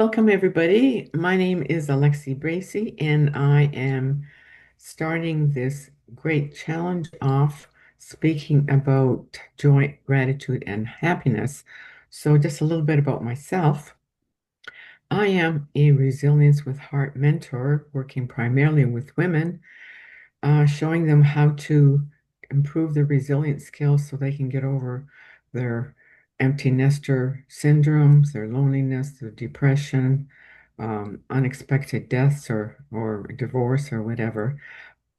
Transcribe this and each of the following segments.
Welcome, everybody. My name is Alexi Bracey, and I am starting this great challenge off speaking about joy, gratitude, and happiness. So, just a little bit about myself. I am a Resilience with Heart mentor working primarily with women, showing them how to improve their resilience skills so they can get over their empty nester syndromes, their loneliness, their depression, unexpected deaths or divorce or whatever.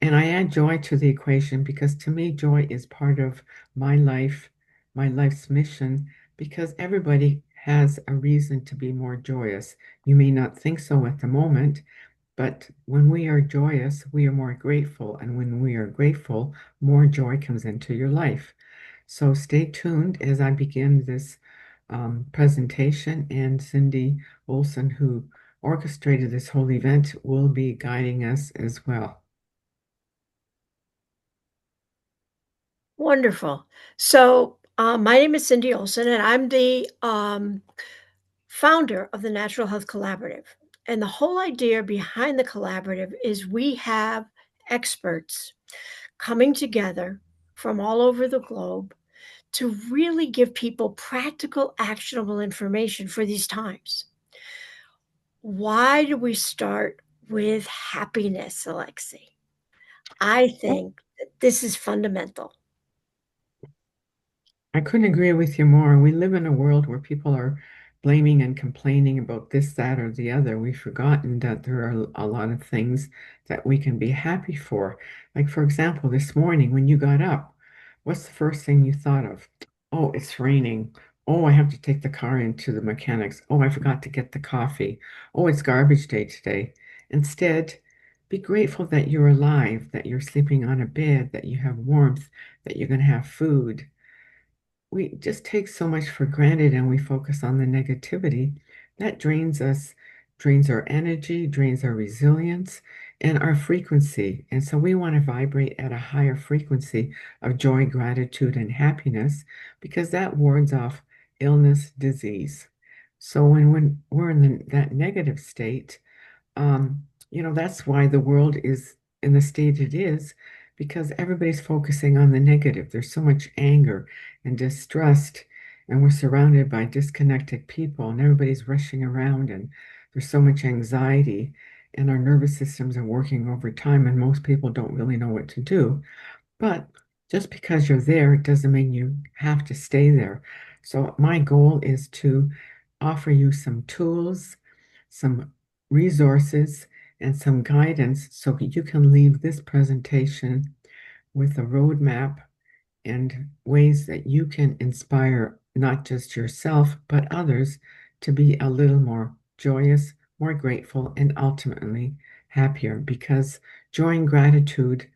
And I add joy to the equation because to me, joy is part of my life, my life's mission, because everybody has a reason to be more joyous. You may not think so at the moment, but when we are joyous, we are more grateful. And when we are grateful, more joy comes into your life. So stay tuned as I begin this presentation. And Cindy Olson, who orchestrated this whole event, will be guiding us as well. Wonderful. My name is Cindy Olson, and I'm the founder of the Natural Health Collaborative. And the whole idea behind the collaborative is we have experts coming together from all over the globe to really give people practical, actionable information for these times. Why do we start with happiness, Alexi? I think that this is fundamental. I couldn't agree with you more. We live in a world where people are blaming and complaining about this, that, or the other. We've forgotten that there are a lot of things that we can be happy for. Like, for example, this morning when you got up, what's the first thing you thought of? Oh, it's raining. Oh, I have to take the car into the mechanics. Oh, I forgot to get the coffee. Oh, it's garbage day today. Instead, be grateful that you're alive, that you're sleeping on a bed, that you have warmth, that you're going to have food. We just take so much for granted and we focus on the negativity that drains us, drains our energy, drains our resilience and our frequency. And so we want to vibrate at a higher frequency of joy, gratitude, and happiness because that wards off illness, disease. So when we're in that negative state, that's why the world is in the state it is, because everybody's focusing on the negative. There's so much anger and distrust, and we're surrounded by disconnected people, and everybody's rushing around, and there's so much anxiety, and our nervous systems are working overtime, and most people don't really know what to do. But just because you're there doesn't mean you have to stay there. So my goal is to offer you some tools, some resources, and some guidance so that you can leave this presentation with a roadmap and ways that you can inspire not just yourself, but others to be a little more joyous, more grateful, and ultimately happier because joy and gratitude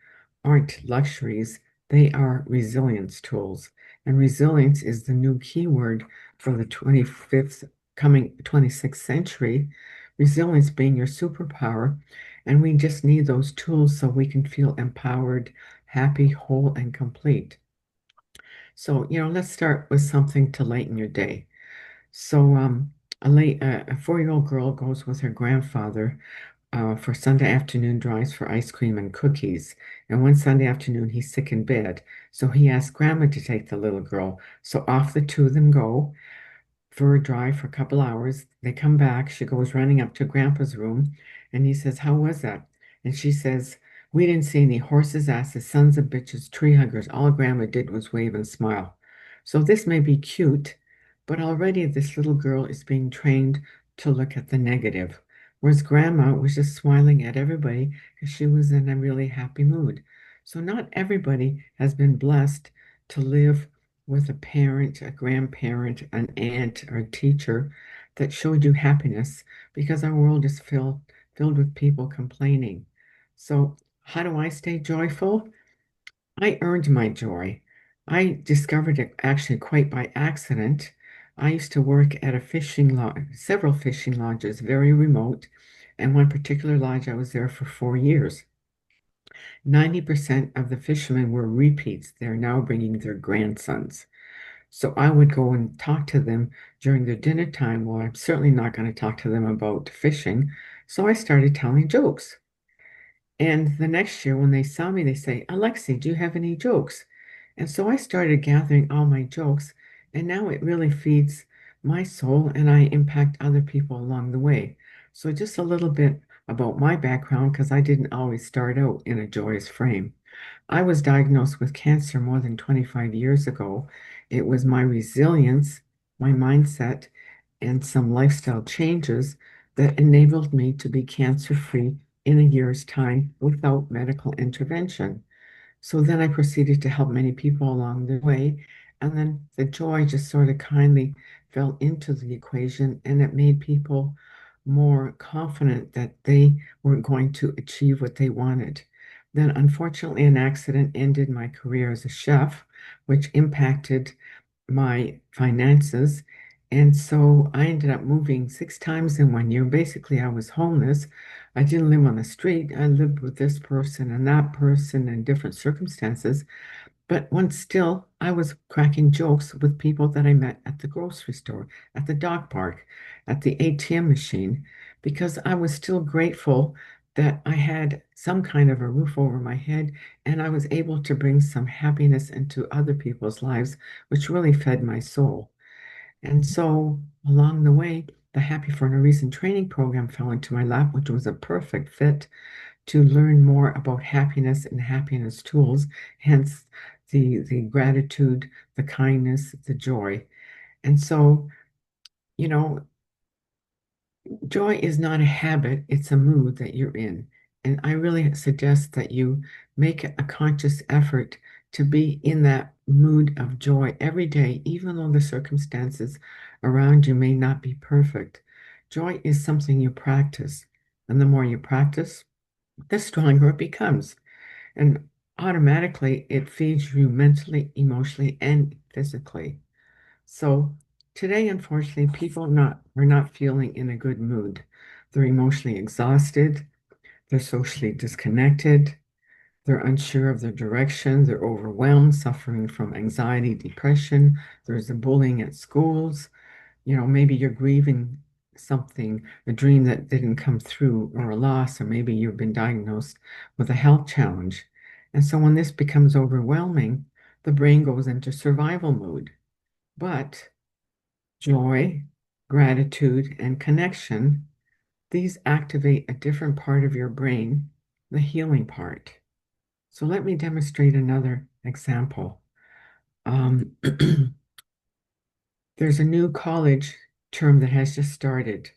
aren't luxuries, they are resilience tools. And resilience is the new keyword for the 25th, coming 26th century. Resilience being your superpower. And we just need those tools so we can feel empowered, happy, whole, and complete. So, let's start with something to lighten your day. So, a 4-year-old girl goes with her grandfather for Sunday afternoon drives for ice cream and cookies. And one Sunday afternoon, he's sick in bed. So he asks Grandma to take the little girl. So off the two of them go for a drive for a couple hours. They come back. She goes running up to Grandpa's room and he says, "How was that?" And she says, "We didn't see any horses, asses, sons of bitches, tree huggers. All Grandma did was wave and smile." So this may be cute, but already this little girl is being trained to look at the negative. Whereas Grandma was just smiling at everybody because she was in a really happy mood. So not everybody has been blessed to live with a parent, a grandparent, an aunt, or a teacher that showed you happiness because our world is filled with people complaining. So, how do I stay joyful? I earned my joy. I discovered it actually quite by accident. I used to work at a fishing lodge, several fishing lodges, very remote, and one particular lodge I was there for 4 years. 90% of the fishermen were repeats. They're now bringing their grandsons. So I would go and talk to them during their dinner time. Well, I'm certainly not going to talk to them about fishing. So I started telling jokes. And the next year, when they saw me, they say, Alexi, do you have any jokes? And so I started gathering all my jokes, and now it really feeds my soul, and I impact other people along the way. So, just a little bit about my background, because I didn't always start out in a joyous frame. I was diagnosed with cancer more than 25 years ago. It was my resilience, my mindset, and some lifestyle changes that enabled me to be cancer free in a year's time without medical intervention. So then I proceeded to help many people along the way. And then the joy just sort of kindly fell into the equation, and it made people more confident that they were going to achieve what they wanted. Then, unfortunately, an accident ended my career as a chef, which impacted my finances. And so I ended up moving 6 times in 1 year. Basically, I was homeless. I didn't live on the street. I lived with this person and that person in different circumstances. But when still, I was cracking jokes with people that I met at the grocery store, at the dog park, at the ATM machine, because I was still grateful that I had some kind of a roof over my head and I was able to bring some happiness into other people's lives, which really fed my soul. And so along the way, the Happy for No Reason training program fell into my lap, which was a perfect fit to learn more about happiness and happiness tools, hence the gratitude, the kindness, the joy. And so, you know, joy is not a habit, it's a mood that you're in. And I really suggest that you make a conscious effort to be in that mood of joy every day, even though the circumstances around you may not be perfect. Joy is something you practice. And the more you practice, the stronger it becomes. And automatically, it feeds you mentally, emotionally, and physically. So today, unfortunately, people are not feeling in a good mood. They're emotionally exhausted, they're socially disconnected, they're unsure of their direction, they're overwhelmed, suffering from anxiety, depression. There's the bullying at schools. Maybe you're grieving something, a dream that didn't come through, or a loss, or maybe you've been diagnosed with a health challenge. And so when this becomes overwhelming, the brain goes into survival mode. But joy, gratitude, and connection, these activate a different part of your brain, the healing part. So let me demonstrate another example. Um, there's a new college term that has just started,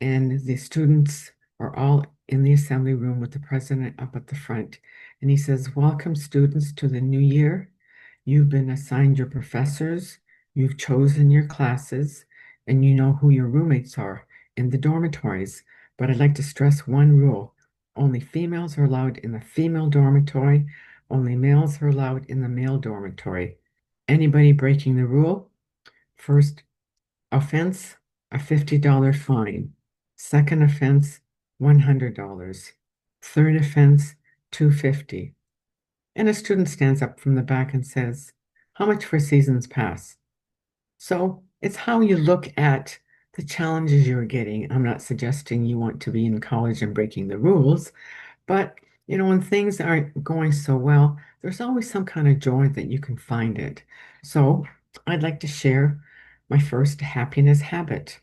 and the students are all in the assembly room with the president up at the front. And he says, Welcome, students, to the new year. You've been assigned your professors, you've chosen your classes, and you know who your roommates are in the dormitories. But I'd like to stress one rule. Only females are allowed in the female dormitory, only males are allowed in the male dormitory. Anybody breaking the rule, first offense, a $50 fine. Second offense, $100. Third offense, $250. And a student stands up from the back and says, How much for season's pass? So it's how you look at the challenges you're getting. I'm not suggesting you want to be in college and breaking the rules, but when things aren't going so well, there's always some kind of joy that you can find it. So I'd like to share my first happiness habit.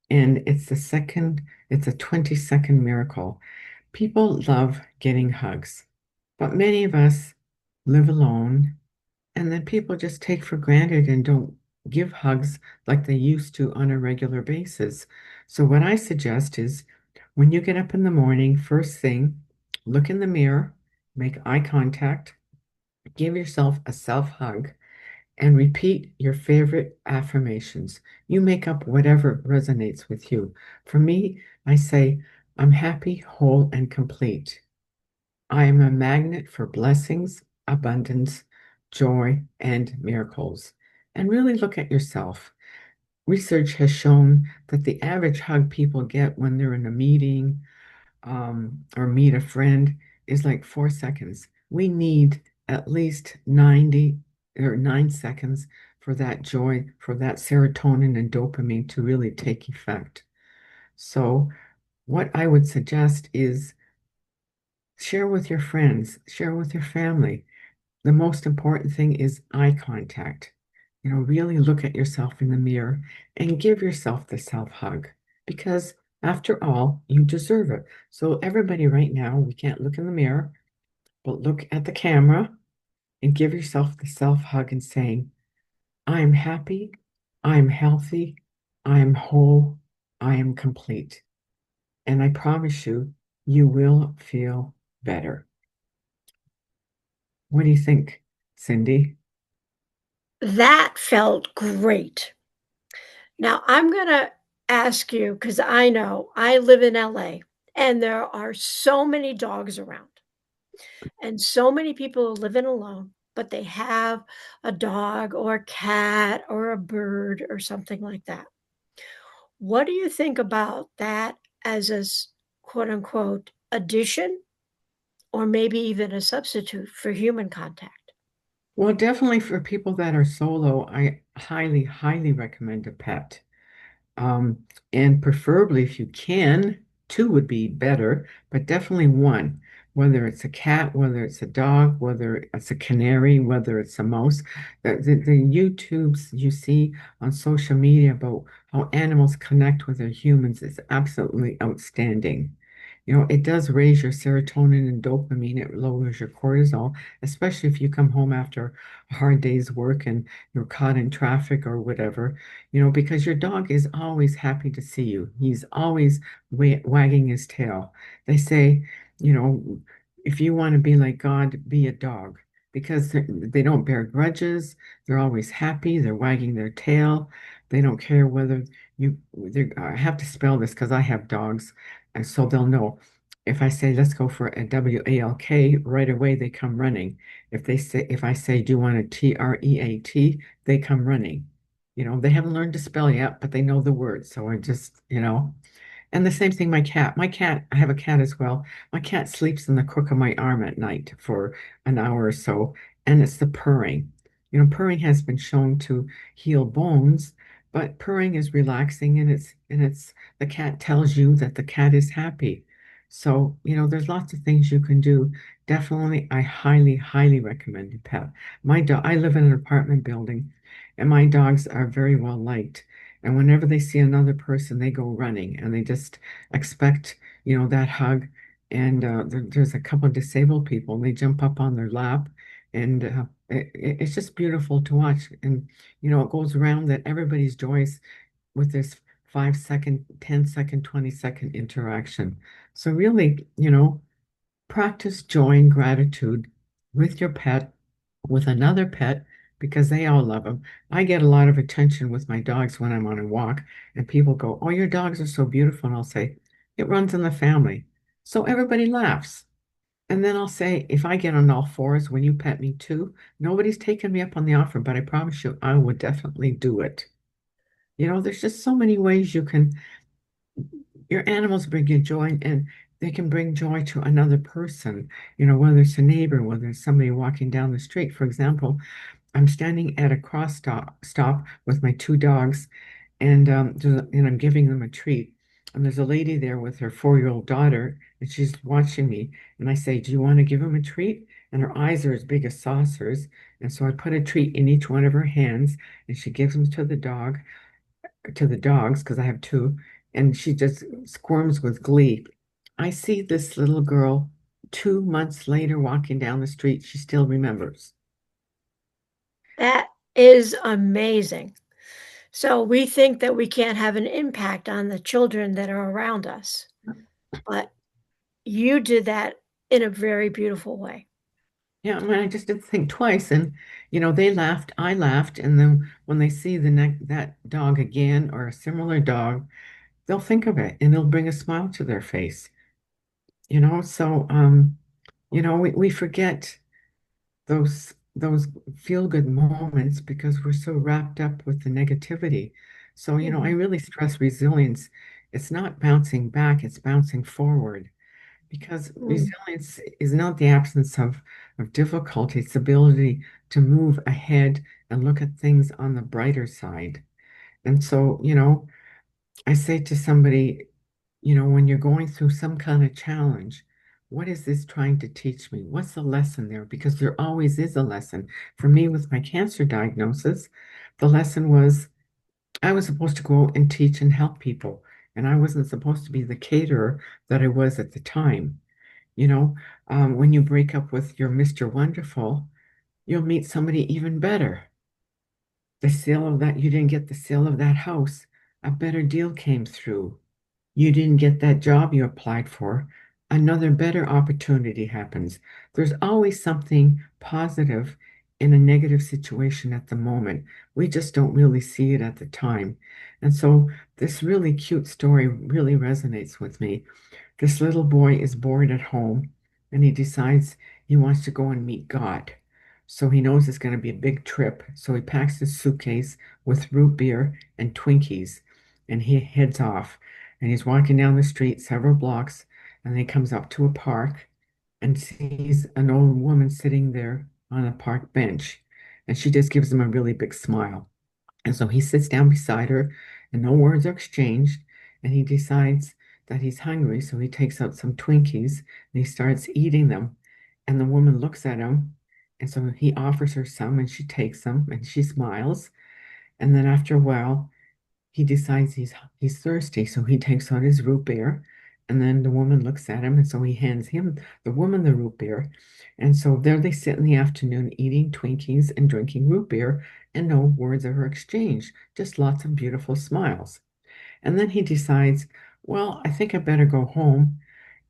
And it's a 20-second miracle. People love getting hugs, but many of us live alone, and then people just take for granted and don't give hugs like they used to on a regular basis. So, what I suggest is when you get up in the morning, first thing, look in the mirror, make eye contact, give yourself a self hug, and repeat your favorite affirmations. You make up whatever resonates with you. For me, I say, I'm happy, whole, and complete. I am a magnet for blessings, abundance, joy, and miracles. And really look at yourself. Research has shown that the average hug people get when they're in a meeting or meet a friend is like 4 seconds. We need at least 90 or 9 seconds for that joy, for that serotonin and dopamine to really take effect. So, what I would suggest is share with your friends, share with your family. The most important thing is eye contact. Really look at yourself in the mirror and give yourself the self hug because after all, you deserve it. So, everybody right now, we can't look in the mirror, but look at the camera and give yourself the self hug and saying, I am happy, I am healthy, I am whole, I am complete. And I promise you, you will feel better. What do you think, Cindy? That felt great. Now, I'm going to ask you because I know I live in LA and there are so many dogs around and so many people living alone, but they have a dog or a cat or a bird or something like that. What do you think about that as quote unquote addition or maybe even a substitute for human contact? Well, definitely for people that are solo, I highly, highly recommend a pet. Um, and preferably, if you can, two would be better, but definitely one, whether it's a cat, whether it's a dog, whether it's a canary, whether it's a mouse. The YouTubes you see on social media about how animals connect with their humans is absolutely outstanding. It does raise your serotonin and dopamine. It lowers your cortisol, especially if you come home after a hard day's work and you're caught in traffic or whatever, because your dog is always happy to see you. He's always wagging his tail. They say, you know, if you want to be like God, be a dog because they don't bear grudges. They're always happy. They're wagging their tail. They don't care whether I have to spell this because I have dogs, and so they'll know. If I say, let's go for a WALK, right away they come running. If I say, do you want a TREAT, they come running. They haven't learned to spell yet, but they know the words. So I just. And the same thing, my cat. I have a cat as well. My cat sleeps in the crook of my arm at night for an hour or so, and it's the purring. Purring has been shown to heal bones, but purring is relaxing and it's the cat tells you that the cat is happy. So, there's lots of things you can do. Definitely, I highly, highly recommend a pet. I live in an apartment building, and my dogs are very well liked. And whenever they see another person, they go running and they just expect, that hug. And there's a couple of disabled people, and they jump up on their lap. And it's just beautiful to watch. And, it goes around that everybody's joyous with this 5 second, 10 second, 20-second interaction. So really, practice joy and gratitude with your pet, with another pet, because they all love them. I get a lot of attention with my dogs when I'm on a walk, and people go, oh, your dogs are so beautiful. And I'll say, it runs in the family. So everybody laughs. And then I'll say, if I get on all fours when you pet me too, nobody's taken me up on the offer, but I promise you, I would definitely do it. There's just so many ways your animals bring you joy and they can bring joy to another person, whether it's a neighbor, whether it's somebody walking down the street. For example, I'm standing at a stop with my two dogs and I'm giving them a treat. And there's a lady there with her 4-year-old daughter, and she's watching me. And I say, do you want to give them a treat? And her eyes are as big as saucers. And so I put a treat in each one of her hands, and she gives them to the dogs, because I have two, and she just squirms with glee. I see this little girl 2 months later walking down the street. She still remembers. That is amazing. So we think that we can't have an impact on the children that are around us, but you did that in a very beautiful way. Yeah, I mean, I just didn't think twice, and they laughed, I laughed, and then when they see that dog again or a similar dog, they'll think of it and it'll bring a smile to their face. So we forget those feel good moments because we're so wrapped up with the negativity. So, I Mhm. really stress resilience. It's not bouncing back, it's bouncing forward because Mm. resilience is not the absence of difficulty, it's the ability to move ahead and look at things on the brighter side. And so, I say to somebody, when you're going through some kind of challenge, what is this trying to teach me? What's the lesson there? Because there always is a lesson. For me, with my cancer diagnosis, the lesson was I was supposed to go out and teach and help people, and I wasn't supposed to be the caterer that I was at the time. You know, when you break up with your Mr. Wonderful, you'll meet somebody even better. The sale of that, you didn't get the sale of that house, a better deal came through. You didn't get that job you applied for, another better opportunity happens. There's always something positive in a negative situation at the moment. We just don't really see it at the time. And so this really cute story really resonates with me. This little boy is bored at home and he decides he wants to go and meet God. So he knows it's going to be a big trip. So he packs his suitcase with root beer and Twinkies and he heads off. And he's walking down the street several blocks and then he comes up to a park and sees an old woman sitting there on a park bench. And she just gives him a really big smile. And so he sits down beside her, and no words are exchanged. And he decides that he's hungry. So he takes out some Twinkies and he starts eating them. And the woman looks at him. And so he offers her some, and she takes them and she smiles. And then after a while, he decides he's thirsty. So he takes out his root beer. And then the woman looks at him. And so he hands the woman, the root beer. And so there they sit in the afternoon eating Twinkies and drinking root beer, and no words are exchanged, just lots of beautiful smiles. And then he decides, well, I think I better go home.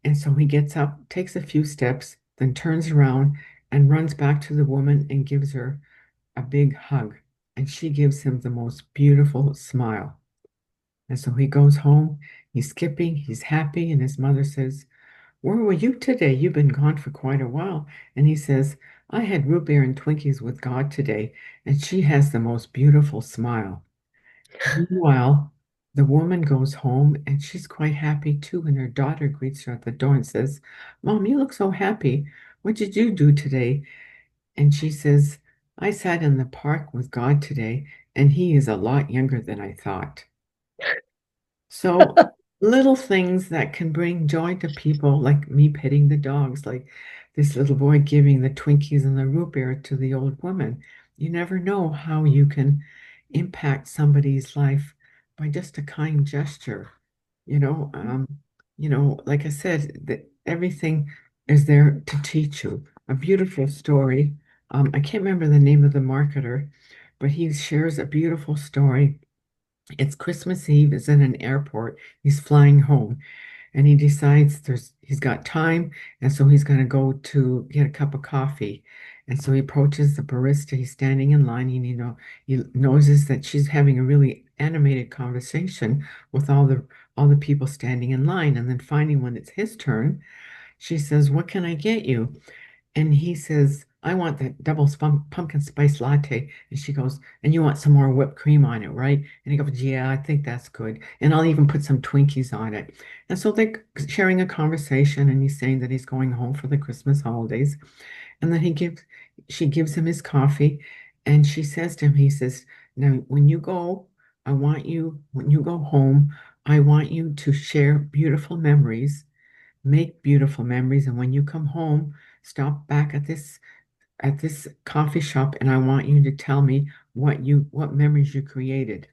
And so he gets up, takes a few steps, then turns around and runs back to the woman and gives her a big hug. And she gives him the most beautiful smile. And so he goes home, he's skipping, he's happy, and his mother says, where were you today? You've been gone for quite a while. And he says, I had root beer and Twinkies with God today, and she has the most beautiful smile. Meanwhile, the woman goes home and she's quite happy too. And her daughter greets her at the door and says, Mom, you look so happy. What did you do today? And she says, I sat in the park with God today, and he is a lot younger than I thought. So little things that can bring joy to people, like me petting the dogs, like this little boy giving the Twinkies and the root beer to the old woman. You never know how you can impact somebody's life by just a kind gesture. You know, like I said, that everything is there to teach you. A beautiful story. I can't remember the name of the marketer, but he shares a beautiful story. It's Christmas Eve, is in an airport. He's flying home and he decides he's got time, and so he's going to go to get a cup of coffee. And so he approaches the barista. He's standing in line, and he notices that she's having a really animated conversation with all the people standing in line. And then finally, when it's his turn, she says, "What can I get you?" And he says, I want that double pumpkin spice latte. And she goes, and you want some more whipped cream on it, right? And he goes, yeah, I think that's good. And I'll even put some Twinkies on it. And so they're sharing a conversation, and he's saying that he's going home for the Christmas holidays. And then she gives him his coffee, and she says to him, he says, now when you go, when you go home, I want you to share beautiful memories, make beautiful memories. And when you come home, stop back at this coffee shop, and I want you to tell me what memories you created.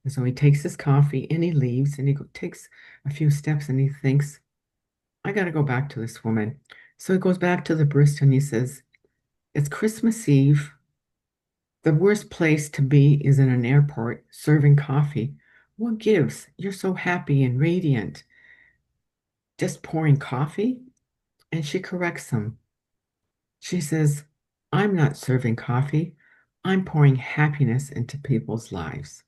And so he takes his coffee and he leaves, and he takes a few steps and he thinks, I got to go back to this woman. So he goes back to the barista and he says, it's Christmas Eve. The worst place to be is in an airport serving coffee. What gives? You're so happy and radiant. Just pouring coffee? And she corrects him. She says, I'm not serving coffee. I'm pouring happiness into people's lives.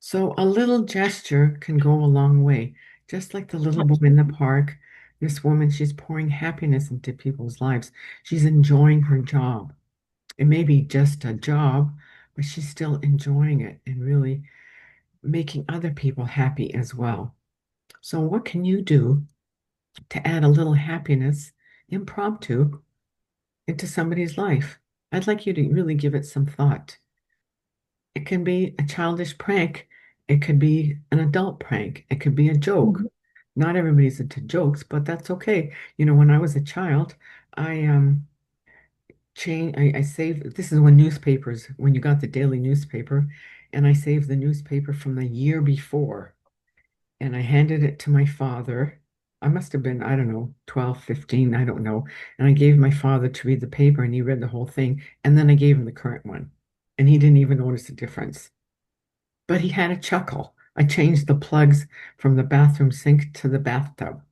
So a little gesture can go a long way. Just like the little boy in the park, this woman, she's pouring happiness into people's lives. She's enjoying her job. It may be just a job, but she's still enjoying it and really making other people happy as well. So what can you do to add a little happiness impromptu into somebody's life. I'd like you to really give it some thought. It can be a childish prank. It could be an adult prank. It could be a joke. Mhm. Not everybody's into jokes, but that's okay. When I was a child, I I saved, this is when newspapers, when you got the daily newspaper, and I saved the newspaper from the year before, and I handed it to my father. I must have been, I don't know, 12, 15, I don't know. And I gave my father to read the paper, and he read the whole thing, and then I gave him the current one, and he didn't even notice the difference. But he had a chuckle. I changed the plugs from the bathroom sink to the bathtub.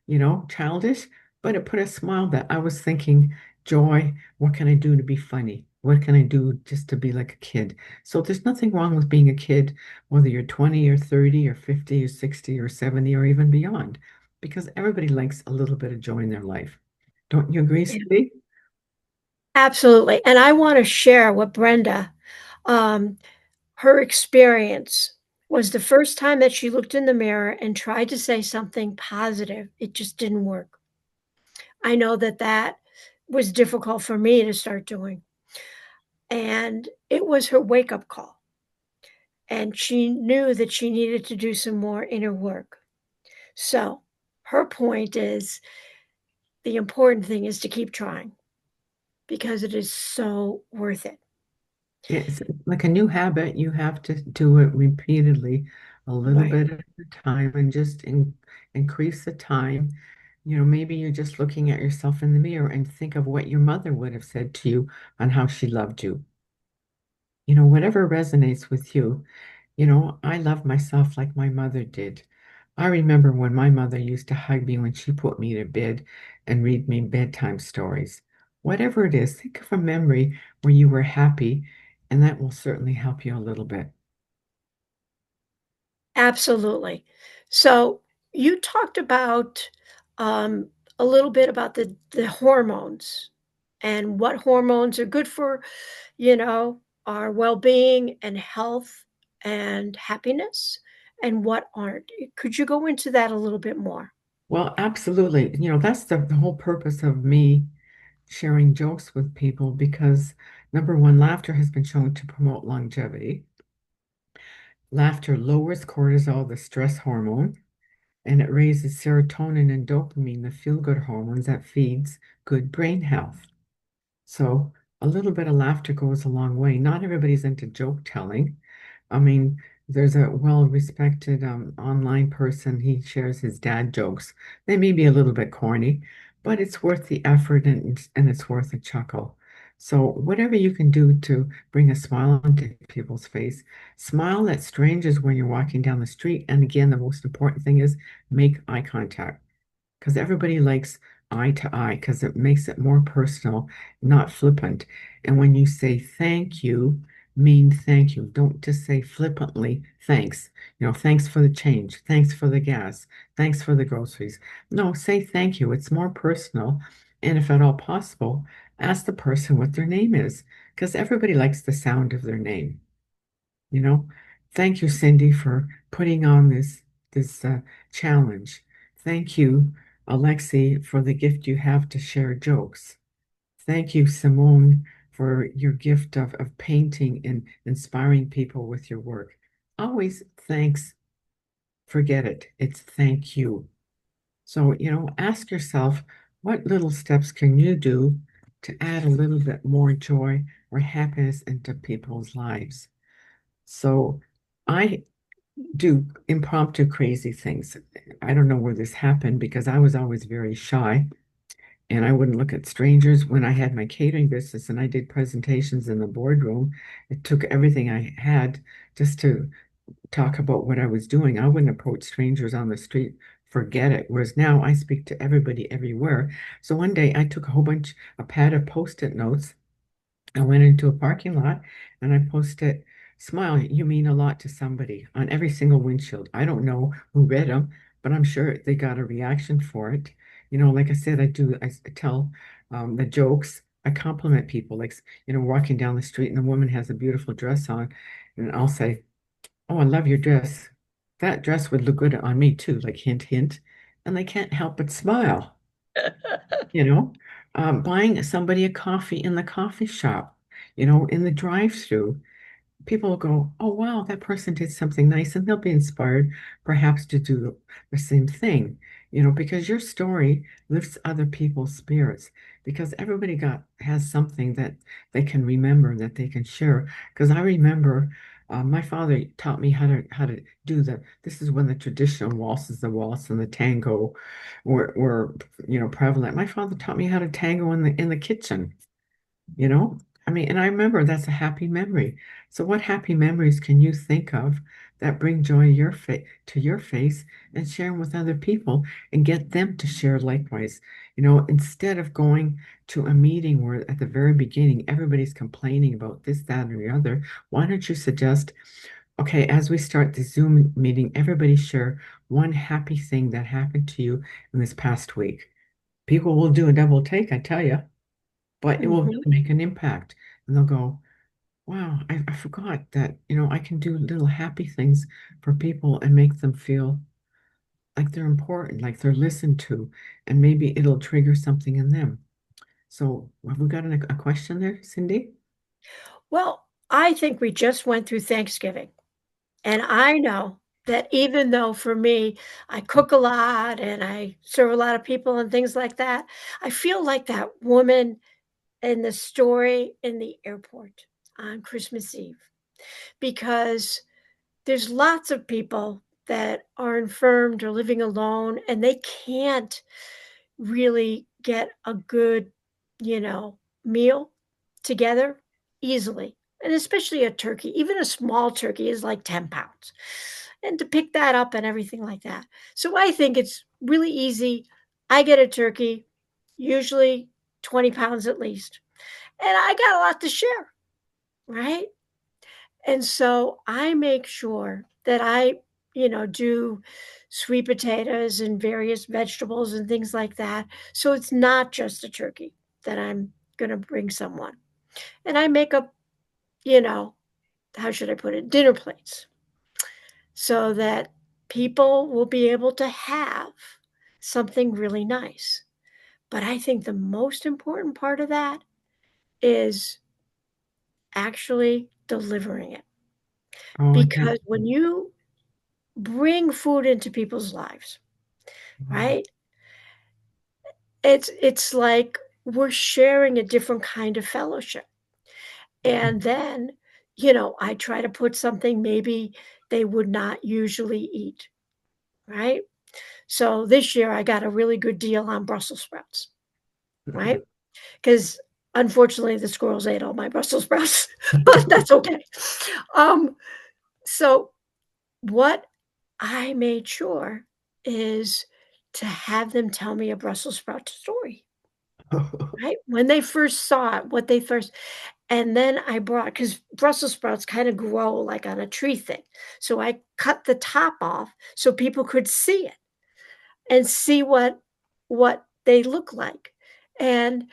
Childish, but it put a smile that I was thinking, joy, what can I do to be funny? What can I do just to be like a kid? So there's nothing wrong with being a kid, whether you're 20 or 30 or 50 or 60 or 70 or even beyond, because everybody likes a little bit of joy in their life. Don't you agree, Yeah, Cindy? absolutely. And I want to share what Brenda, um, her experience was the first time that she looked in the mirror and tried to say something positive. It just didn't work. I know that that was difficult for me to start doing. And it was her wake up call. And she knew that she needed to do some more inner work. So her point is the important thing is to keep trying because it is so worth it. It's like a new habit. You have to do it repeatedly, a little Right. bit at a time, and just increase the time. Maybe you're just looking at yourself in the mirror and think of what your mother would have said to you on how she loved you. Whatever resonates with you. I love myself like my mother did. I remember when my mother used to hug me when she put me to bed and read me bedtime stories. Whatever it is, think of a memory where you were happy, and that will certainly help you a little bit. Absolutely. So you talked about um, a little bit about the hormones and what hormones are good for, our well-being and health and happiness and what aren't. Could you go into that a little bit more? Well, absolutely. That's the whole purpose of me sharing jokes with people because number one, laughter has been shown to promote longevity. Laughter lowers cortisol, the stress hormone, and it raises serotonin and dopamine, the feel-good hormones that feeds good brain health. So a little bit of laughter goes a long way. Not everybody's into joke telling. I mean, there's a well-respected online person. He shares his dad jokes. They may be a little bit corny, but it's worth the effort and it's worth a chuckle. So whatever you can do to bring a smile onto people's face, smile at strangers when you're walking down the street. And again, the most important thing is make eye contact because everybody likes eye to eye because it makes it more personal, not flippant. And when you say thank you, mean thank you. Don't just say flippantly thanks. Thanks for the change, thanks for the gas, thanks for the groceries. No, say thank you. It's more personal. And if at all possible, ask the person what their name is because everybody likes the sound of their name. You know, thank you, Cindy, for putting on this challenge. Thank you, Alexi, for the gift you have to share jokes. Thank you, Simone, for your gift of painting and inspiring people with your work. Always thanks. Forget it. It's thank you. So, ask yourself, what little steps can you do to add a little bit more joy or happiness into people's lives? So, I do impromptu crazy things. I don't know where this happened because I was always very shy and I wouldn't look at strangers. When I had my catering business and I did presentations in the boardroom, it took everything I had just to talk about what I was doing. I wouldn't approach strangers on the street, forget it. Whereas now I speak to everybody everywhere. So one day I took a pad of post-it notes. I went into a parking lot and I posted, smile, you mean a lot to somebody on every single windshield. I don't know who read them, but I'm sure they got a reaction for it. Like I said, I tell the jokes. I compliment people, like, walking down the street and a woman has a beautiful dress on, and I'll say, oh, I love your dress. That dress would look good on me too, like hint, hint. and they can't help but smile, you know? Buying somebody a coffee in the coffee shop, in the drive-through, people will go, oh, wow, that person did something nice, and they'll be inspired perhaps to do the same thing, because your story lifts other people's spirits, because everybody has something that they can remember that they can share. Because I remember my father taught me how to do this is when the traditional waltzes, the waltz and the tango were prevalent. My father taught me how to tango in the kitchen, you know? I mean, and I remember that's a happy memory. So what happy memories can you think of that bring joy to your face and share them with other people and get them to share likewise? Instead of going to a meeting where at the very beginning everybody's complaining about this, that, or the other, why don't you suggest, okay, as we start the Zoom meeting, everybody share one happy thing that happened to you in this past week. People will do a double take, I tell you, but it will Mhm. really make an impact. And they'll go, wow, I forgot that, I can do little happy things for people and make them feel like they're important, like they're listened to, and maybe it'll trigger something in them. So have we got a question there, Cindy? Well, I think we just went through Thanksgiving, and I know that even though for me, I cook a lot and I serve a lot of people and things like that, I feel like that woman in the story in the airport on Christmas Eve because there's lots of people that are infirmed or living alone and they can't really get a good, meal together easily. And especially a turkey, even a small turkey is like 10 pounds. And to pick that up and everything like that. So I think it's really easy. I get a turkey, usually 20 pounds at least, and I got a lot to share, right? And so I make sure that I, do sweet potatoes and various vegetables and things like that. So it's not just a turkey that I'm going to bring someone. And I make up, you know, how should I put it, dinner plates so that people will be able to have something really nice. But I think the most important part of that is actually delivering it. Oh, that, Because when you bring food into people's lives, right? It's like we're sharing a different kind of fellowship. And then, I try to put something maybe they would not usually eat, right? So this year I got a really good deal on Brussels sprouts, right? Because unfortunately the squirrels ate all my Brussels sprouts, but that's okay. Um, so what I made sure is to have them tell me a Brussels sprout story, right? When they first saw it, what they first and then I brought because Brussels sprouts kinda grow like on a tree thing. So I cut the top off so people could see it and see what they look like. And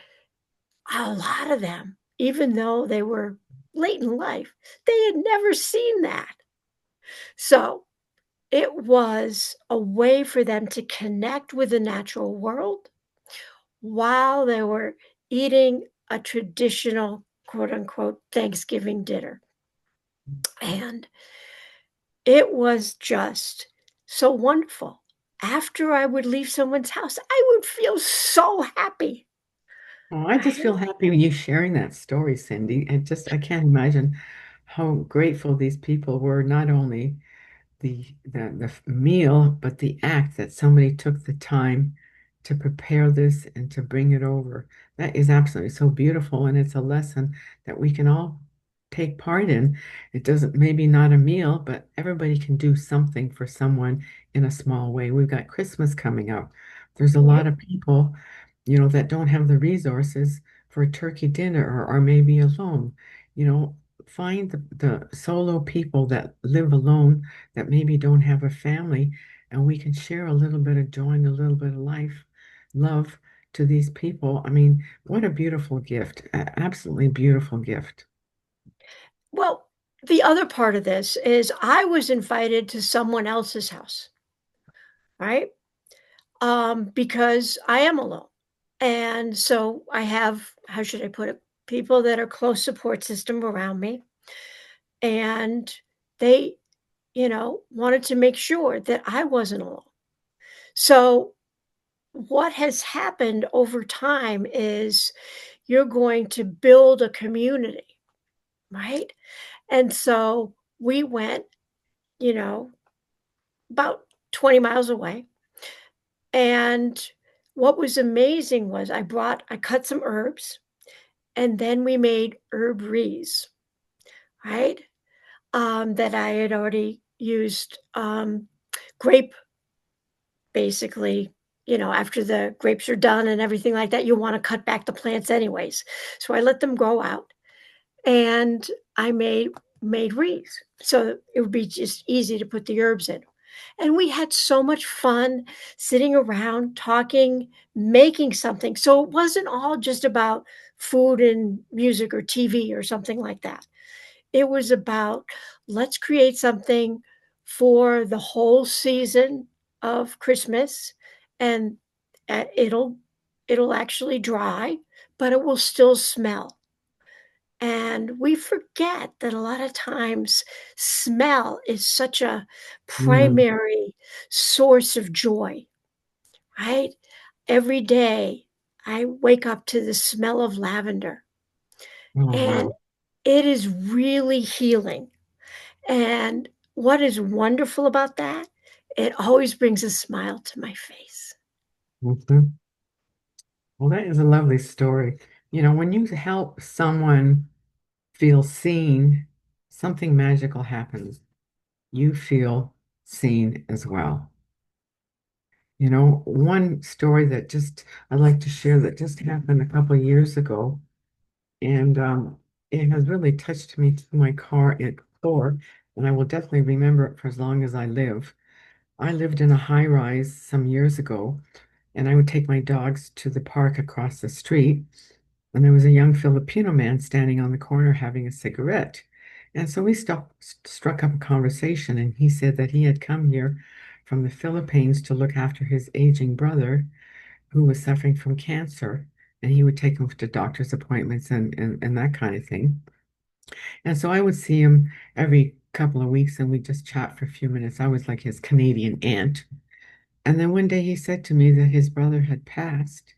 a lot of them, even though they were late in life, they had never seen that. So it was a way for them to connect with the natural world while they were eating a traditional, quote unquote, Thanksgiving dinner. And it was just so wonderful. After I would leave someone's house, I would feel so happy, Oh, I just right? feel happy with you sharing that story, Cindy. I can't imagine how grateful these people were, not only the meal, but the act that somebody took the time to prepare this and to bring it over. That is absolutely so beautiful, and it's a lesson that we can all take part in. It doesn't, maybe not a meal, but everybody can do something for someone in a small way. We've got Christmas coming up. There's a lot Right. of people, that don't have the resources for a turkey dinner or are maybe alone. Find the solo people that live alone that maybe don't have a family, and we can share a little bit of joy and a little bit of love to these people. I mean, what a beautiful gift, absolutely beautiful gift. Well, the other part of this is I was invited to someone else's house, right? because I am alone. And so I have, how should I put it, people that are close support system around me. And they, wanted to make sure that I wasn't alone. So what has happened over time is you're going to build a community, right? And so we went, you know, about 20 miles away. And what was amazing was I cut some herbs and then we made herb right? That I had already used grape, basically. After the grapes are done and everything like that, you want to cut back the plants anyways. So I let them grow out and I made wreaths. So it would be just easy to put the herbs in. And we had so much fun sitting around, talking, making something. So it wasn't all just about food and music or TV or something like that. It was about, let's create something for the whole season of Christmas, and it'll actually dry, but it will still smell. And we forget that a lot of times smell is such a Mm. primary source of joy, right? Every day I wake up to the smell of lavender, Oh, and wow. it is really healing. And what is wonderful about that, it always brings a smile to my face. Mhm. Well, that is a lovely story. When you help someone feel seen, something magical happens. You feel seen as well. One story that just I'd like to share that just happened a couple of years ago, and it has really touched me to my core, and I will definitely remember it for as long as I live. I lived in a high rise some years ago, and I would take my dogs to the park across the street, and there was a young Filipino man standing on the corner having a cigarette. And so we struck up a conversation, and he said that he had come here from the Philippines to look after his aging brother who was suffering from cancer, and he would take him to doctor's appointments and that kind of thing. And so I would see him every couple of weeks, and we'd just chat for a few minutes. I was like his Canadian aunt. And then one day he said to me that his brother had passed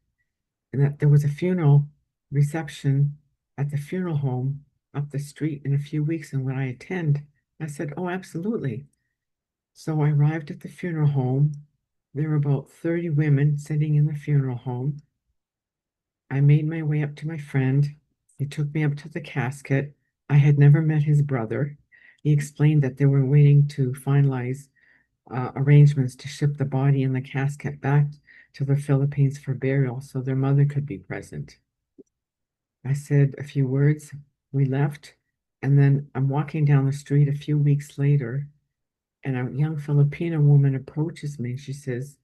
and that there was a funeral reception at the funeral home up the street in a few weeks. And when I attend, I said, "Oh, absolutely." So I arrived at the funeral home. There were about 30 women sitting in the funeral home. I made my way up to my friend. He took me up to the casket. I had never met his brother. He explained that they were waiting to finalize arrangements to ship the body and the casket back to the Philippines for burial so their mother could be present. I said a few words, we left, and then I'm walking down the street a few weeks later, and a young Filipino woman approaches me. She says,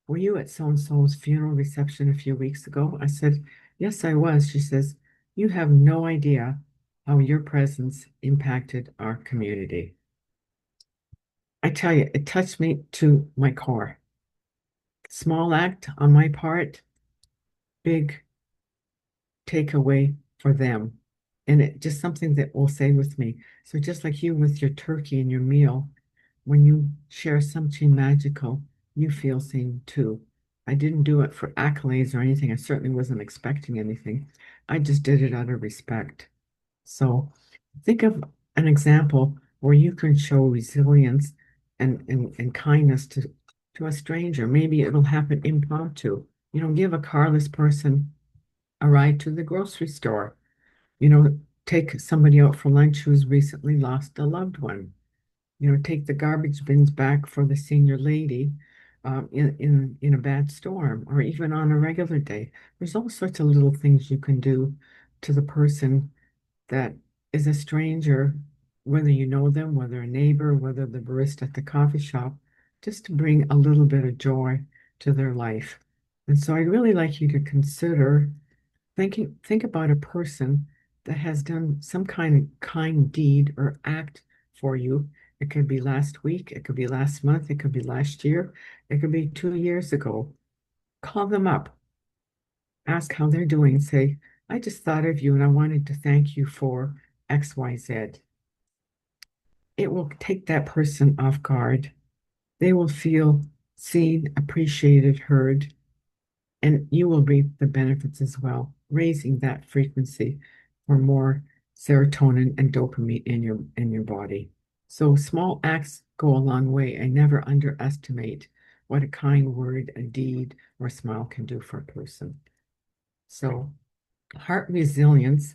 "Were you at so and so's funeral reception a few weeks ago?" I said, "Yes, I was." She says, "You have no idea how your presence impacted our community." I tell you, it touched me to my core. Small act on my part, big takeaway for them. And it just something that will stay with me. So just like you with your turkey and your meal, when you share something magical, you feel seen too. I didn't do it for accolades or anything. I certainly wasn't expecting anything. I just did it out of respect. So think of an example where you can show resilience and kindness to a stranger. Maybe it'll happen impromptu. Give a carless person a ride to the grocery store. Take somebody out for lunch who's recently lost a loved one. Take the garbage bins back for the senior lady in a bad storm, or even on a regular day. There's all sorts of little things you can do to the person that is a stranger, whether you know them, whether a neighbor, whether the barista at the coffee shop, just to bring a little bit of joy to their life. And so I'd really like you to consider think about a person that has done some kind of kind deed or act for you. It could be last week, it could be last month, it could be last year, it could be 2 years ago. Call them up, ask how they're doing, say, I just thought of you and I wanted to thank you for XYZ. It will take that person off guard. They will feel seen, appreciated, heard, and you will reap the benefits as well, raising that frequency for more serotonin and dopamine in your body. So small acts go a long way, and never underestimate what a kind word, a deed, or a smile can do for a person. So heart resilience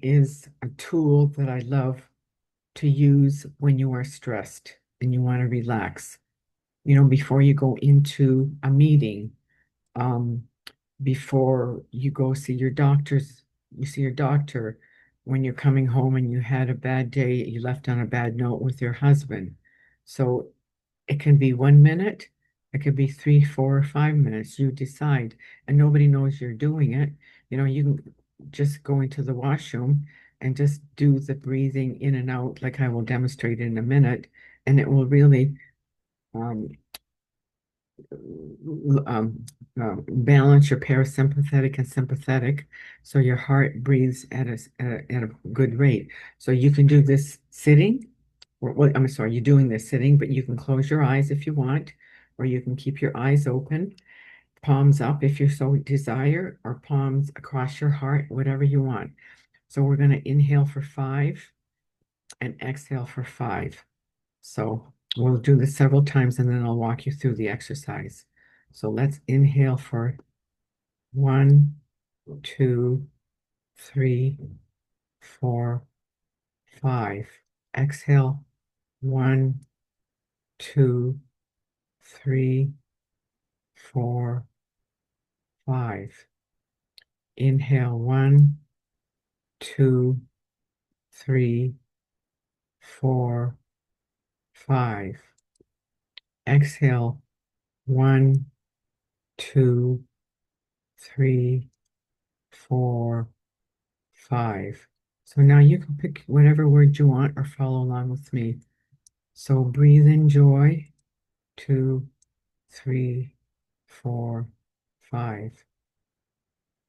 is a tool that I love to use when you are stressed and you want to relax. Before you go into a meeting, um, before you go see your doctors, you see your doctor when you're coming home and you had a bad day, you left on a bad note with your husband. So it can be 1 minute, it could be 3, 4, or 5 minutes. You decide, and nobody knows you're doing it. You can just go into the washroom and just do the breathing in and out, like I will demonstrate in a minute, and it will really um, um, balance your parasympathetic and sympathetic, so your heart breathes at a good rate. So you can do this sitting, or well, I'm sorry, you're doing this sitting, but you can close your eyes if you want, or you can keep your eyes open, palms up if you so desire, or palms across your heart, whatever you want. So we're going to inhale for 5 and exhale for 5. So we'll do this several times and then I'll walk you through the exercise. So let's inhale for 1, 2, 3, 4, 5. Exhale 1, 2, 3, 4, 5. Inhale 1, 2, 3, 4, 5. Exhale 1, 2, 3, 4, 5. So now you can pick whatever word you want or follow along with me. So breathe in joy, 2, 3, 4, 5.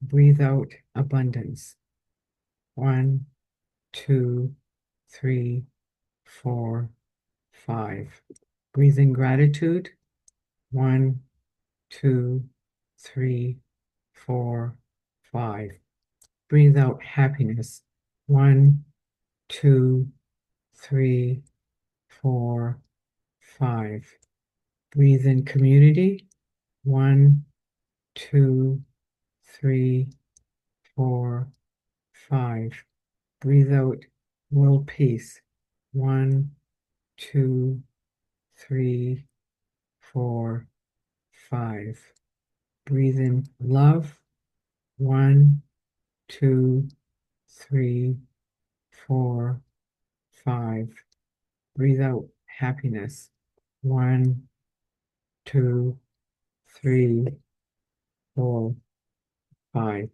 Breathe out abundance, 1, 2, 3, 4, 5. Breathe in gratitude, 1, 2, 3, 4, 5. Breathe out happiness, 1, 2, 3, 4, 5. Breathe in community, 1, 2, 3, 4, 5. Breathe out world peace, 1, 2, 3, 4, 5. Breathe in love, 1, 2, 3, 4, 5. Breathe out happiness, 1, 2, 3, 4, 5.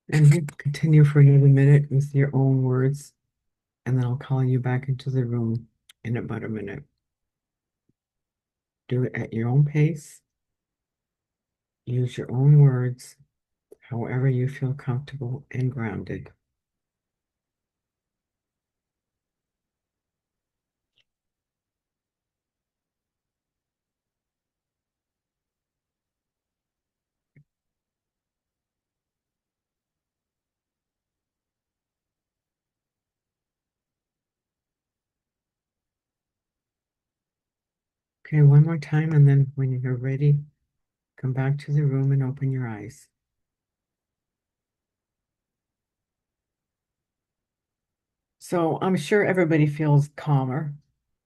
And you continue for another minute with your own words, and then I'll call you back into the room in about a minute. Do it at your own pace. Use your own words, however you feel comfortable and grounded. Okay, one more time, and then when you're ready, come back to the room and open your eyes. So I'm sure everybody feels calmer.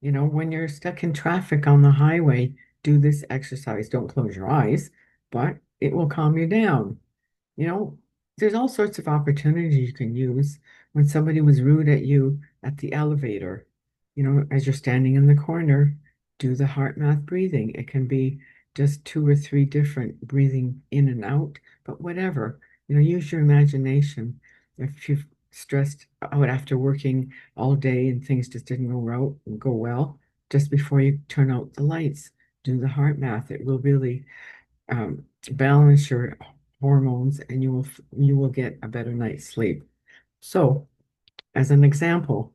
When you're stuck in traffic on the highway, do this exercise. Don't close your eyes, but it will calm you down. You know, there's all sorts of opportunities you can use when somebody was rude at you at the elevator. As you're standing in the corner, do the heart math breathing. It can be just 2 or 3 different breathing in and out, but whatever. Use your imagination. If you've stressed out after working all day and things just didn't go well, just before you turn out the lights, do the heart math. It will really balance your hormones, and you will get a better night's sleep. So, as an example,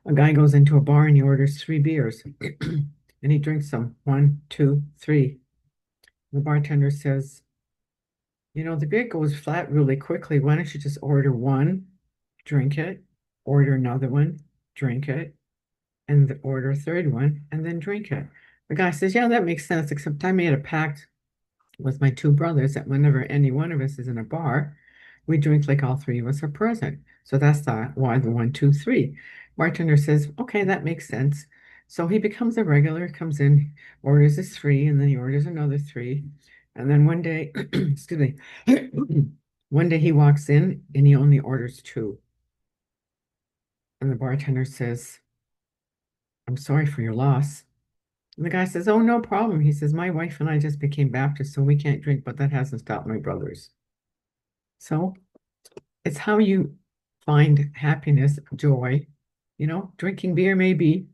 a guy goes into a bar and he orders 3 beers and he drinks them. One, two, three. The bartender says, the beer goes flat really quickly. Why don't you just order one, drink it, order another one, drink it, and order a third one, and then drink it? The guy says, yeah, that makes sense, except I made a pact with my 2 brothers that whenever any one of us is in a bar, we drink like all 3 of us are present. So that's why the one, two, three. Bartender says, okay, that makes sense. So he becomes a regular, comes in, orders his 3, and then he orders another 3. And then one day, excuse me, one day he walks in and he only orders 2. And the bartender says, I'm sorry for your loss. And the guy says, oh, no problem. He says, my wife and I just became Baptist, so we can't drink, but that hasn't stopped my brothers. So it's how you find happiness, joy. Drinking beer may be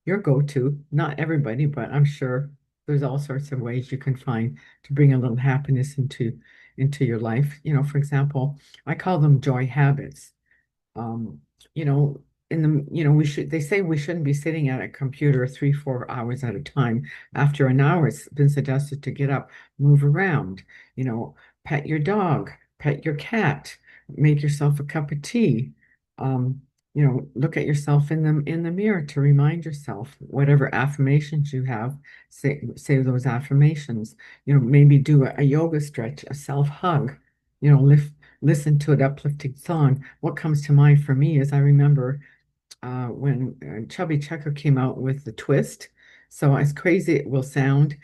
your go-to. Not everybody, but I'm sure there's all sorts of ways you can find to bring a little happiness into your life. For example, I call them joy habits. um, you know, they say we shouldn't be sitting at a computer 3, 4 hours at a time. After an hour, it's been suggested to get up, move around, you know, pet your dog, pet your cat, make yourself a cup of tea. Um, look at yourself in the mirror to remind yourself whatever affirmations you have, say those affirmations. Maybe do a yoga stretch, a self hug, lift listen to an uplifting song. What comes to mind for me is I remember when Chubby Checker came out with the twist. So as crazy it will sound,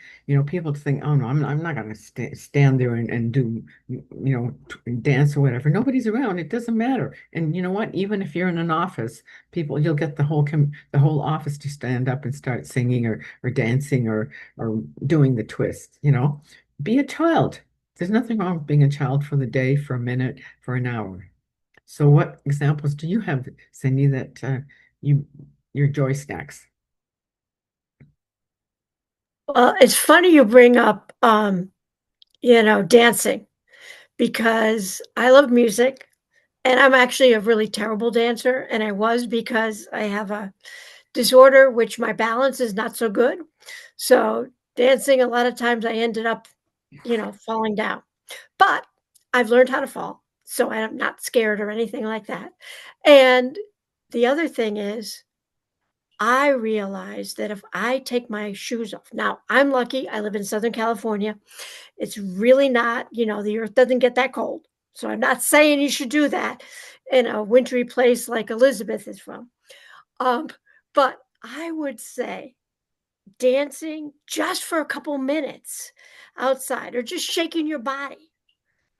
people think, oh no, I'm not going to stand there and do, dance or whatever. Nobody's around. It doesn't matter. And you know what? Even if you're in an office, you'll get the whole office to stand up and start singing or dancing or doing the twist. Be a child. There's nothing wrong with being a child for the day, for a minute, for an hour. So what examples do you have, Cindy, that you your joy snacks? Well, it's funny you bring up, dancing because I love music and I'm actually a really terrible dancer. And I was because I have a disorder, which my balance is not so good. So dancing, a lot of times I ended up, falling down. But I've learned how to fall. So I'm not scared or anything like that. And the other thing is, I realized that if I take my shoes off, now I'm lucky, I live in Southern California. It's really not, the earth doesn't get that cold. So I'm not saying you should do that in a wintry place like Elizabeth is from. Um, but I would say dancing just for a couple minutes outside or just shaking your body,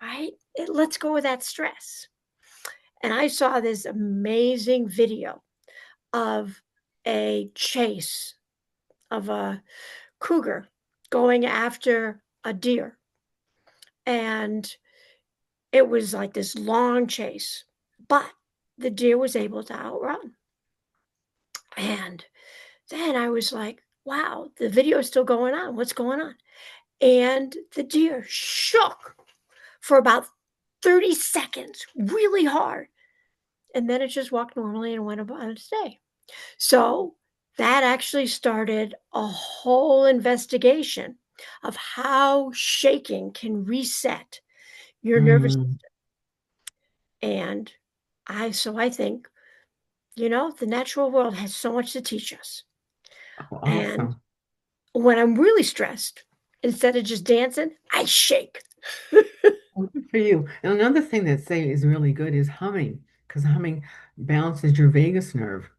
right? It lets go of that stress. And I saw this amazing video of a chase of a cougar going after a deer. And it was like this long chase, but the deer was able to outrun. And then I was like, wow, the video is still going on. What's going on? And the deer shook for about 30 seconds, really hard. And then it just walked normally and went about its day. So that actually started a whole investigation of how shaking can reset your nervous. Mm, And I think, the natural world has so much to teach us. oh, And awesome. when I'm really stressed, instead of just dancing, I shake. Well, good for you. And another thing that say is really good is humming, because humming balances your vagus nerve.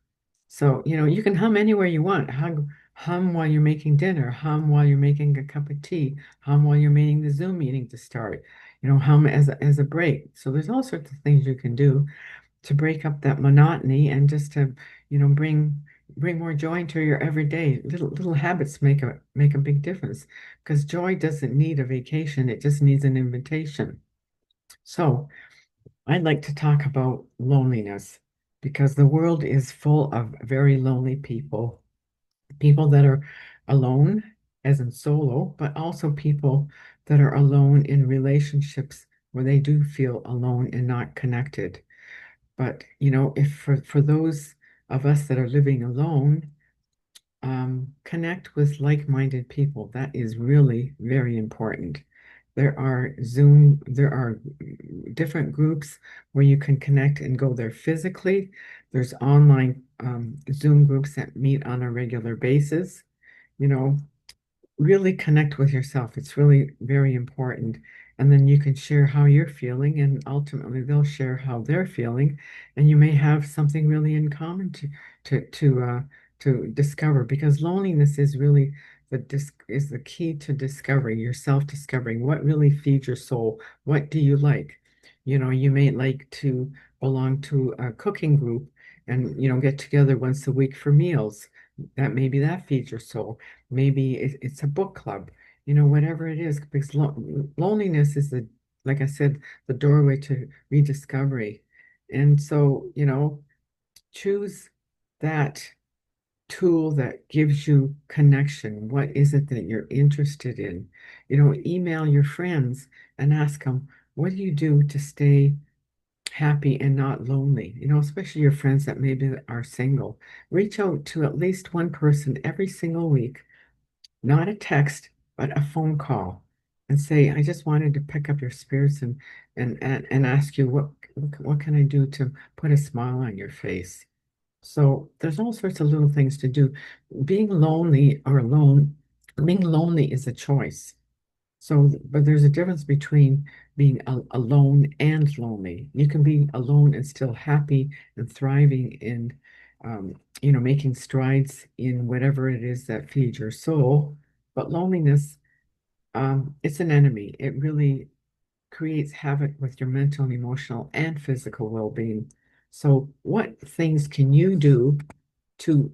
So, you can hum anywhere you want. Hum while you're making dinner, hum while you're making a cup of tea, hum while you're making the Zoom meeting to start, hum as a break. So there's all sorts of things you can do to break up that monotony and just to, bring more joy into your everyday. Little habits make a big difference because joy doesn't need a vacation, it just needs an invitation. So I'd like to talk about loneliness because the world is full of very lonely people that are alone. as in solo, but also people that are alone in relationships where they do feel alone and not connected. But, if for those of us that are living alone, connect with like-minded people. That is really very important. There are different groups where you can connect and go there physically. There's online Zoom groups that meet on a regular basis. You know, really connect with yourself. It's really very important. And then you can share how you're feeling, and ultimately they'll share how they're feeling, and you may have something really in common to to uh, to discover. Because loneliness is really is the key to discovery, your self-discovering. What really feeds your soul? What do you like? You may like to belong to a cooking group and get together once a week for meals. That feeds your soul. Maybe it's a book club, whatever it is, because loneliness is like I said, the doorway to rediscovery. And so, choose that tool that gives you connection. What is it that you're interested in? Email your friends and ask them, what do you do to stay happy and not lonely? Especially your friends that maybe are single. Reach out to at least one person every single week, not a text, but a phone call, and say, I just wanted to pick up your spirits and ask you what can I do to put a smile on your face? So there's all sorts of little things to do. Being lonely or alone, being lonely is a choice. So, but there's a difference between being alone and lonely. You can be alone and still happy and thriving in, making strides in whatever it is that feeds your soul. But loneliness, it's an enemy. It really creates havoc with your mental and emotional and physical well-being. So, what things can you do to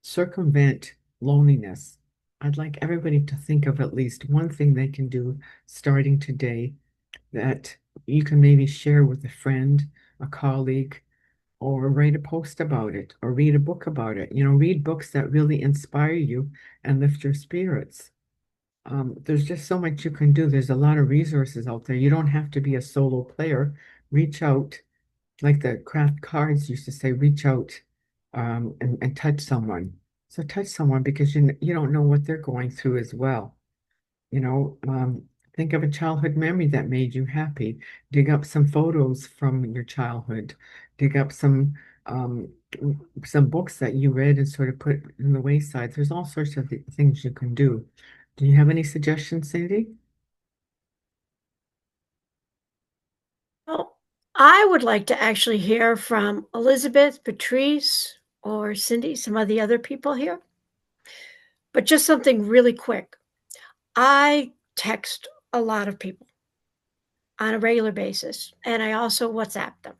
circumvent loneliness? I'd like everybody to think of at least one thing they can do starting today that you can maybe share with a friend, a colleague, or write a post about it, or read a book about it. Read books that really inspire you and lift your spirits. There's just so much you can do. There's a lot of resources out there. You don't have to be a solo player. Reach out, like the craft cards used to say, reach out and touch someone. So touch someone because you don't know what they're going through as well. You know, um, think of a childhood memory that made you happy. Dig up some photos from your childhood. Dig up um, some books that you read and sort of put in the wayside. There's all sorts of things you can do. Do you have any suggestions, Cindy? Well, I would like to actually hear from Elizabeth, Patrice, or Cindy, some of the other people here, but just something really quick. I text a lot of people on a regular basis, and I also WhatsApp them.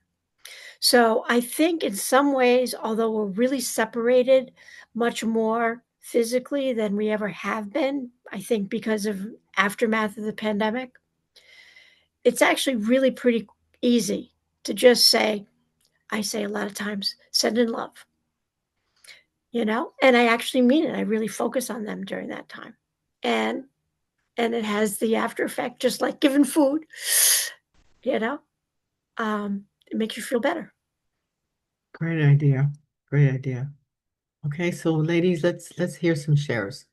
So I think in some ways, although we're really separated much more physically than we ever have been, I think because of aftermath of the pandemic, it's actually really pretty easy to just say, I say a lot of times, send in love, and I actually mean it. I really focus on them during that time. And it has the after effect, just like giving food, you know, it makes you feel better. Great idea. Great idea. Okay, so ladies, let's hear some shares.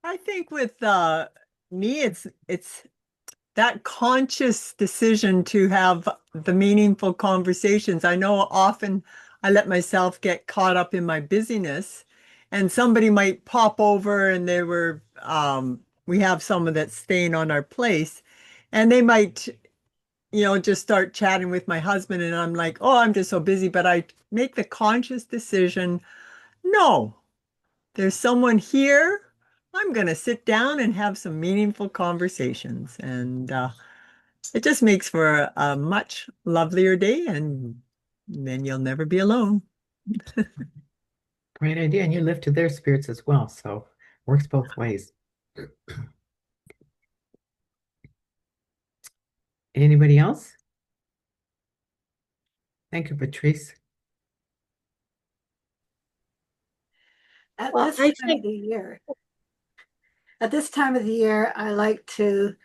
I think with me, it's that conscious decision to have the meaningful conversations. I know often I let myself get caught up in my busyness, and somebody might pop over, and we have someone that's staying on our place, and they might, just start chatting with my husband, and I'm like, oh, I'm just so busy, but I make the conscious decision, no. There's someone here. I'm going to sit down and have some meaningful conversations. And it just makes for a much lovelier day. And then you'll never be alone. Great idea. And you lifted their spirits as well. So works both ways. Anybody else? Thank you, Patrice. At Well, this I time of think, the year, at this time of the year, I like to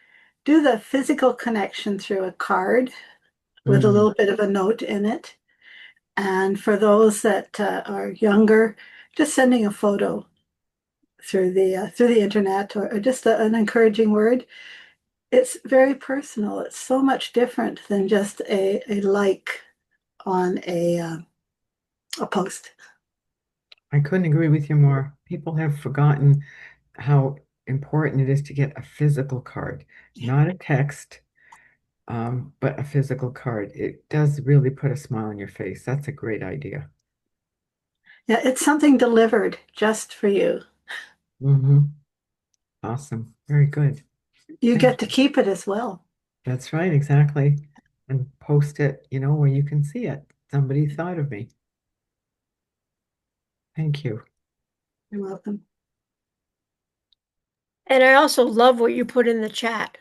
do the physical connection through a card with a Mm, little bit of a note in it. And for those that are younger, just sending a photo through the internet or just an encouraging word. It's very personal. It's so much different than just a like on a post. I couldn't agree with you more. People have forgotten how important it is to get a physical card, not a text, but a physical card. It does really put a smile on your face. That's a great idea. Yeah, it's something delivered just for you. Hmm. Awesome. Very good. You Thank get to you. keep it as well. That's right, exactly. And post it, where you can see it. Somebody thought of me. Thank you. You're welcome. and I also love what you put in the chat,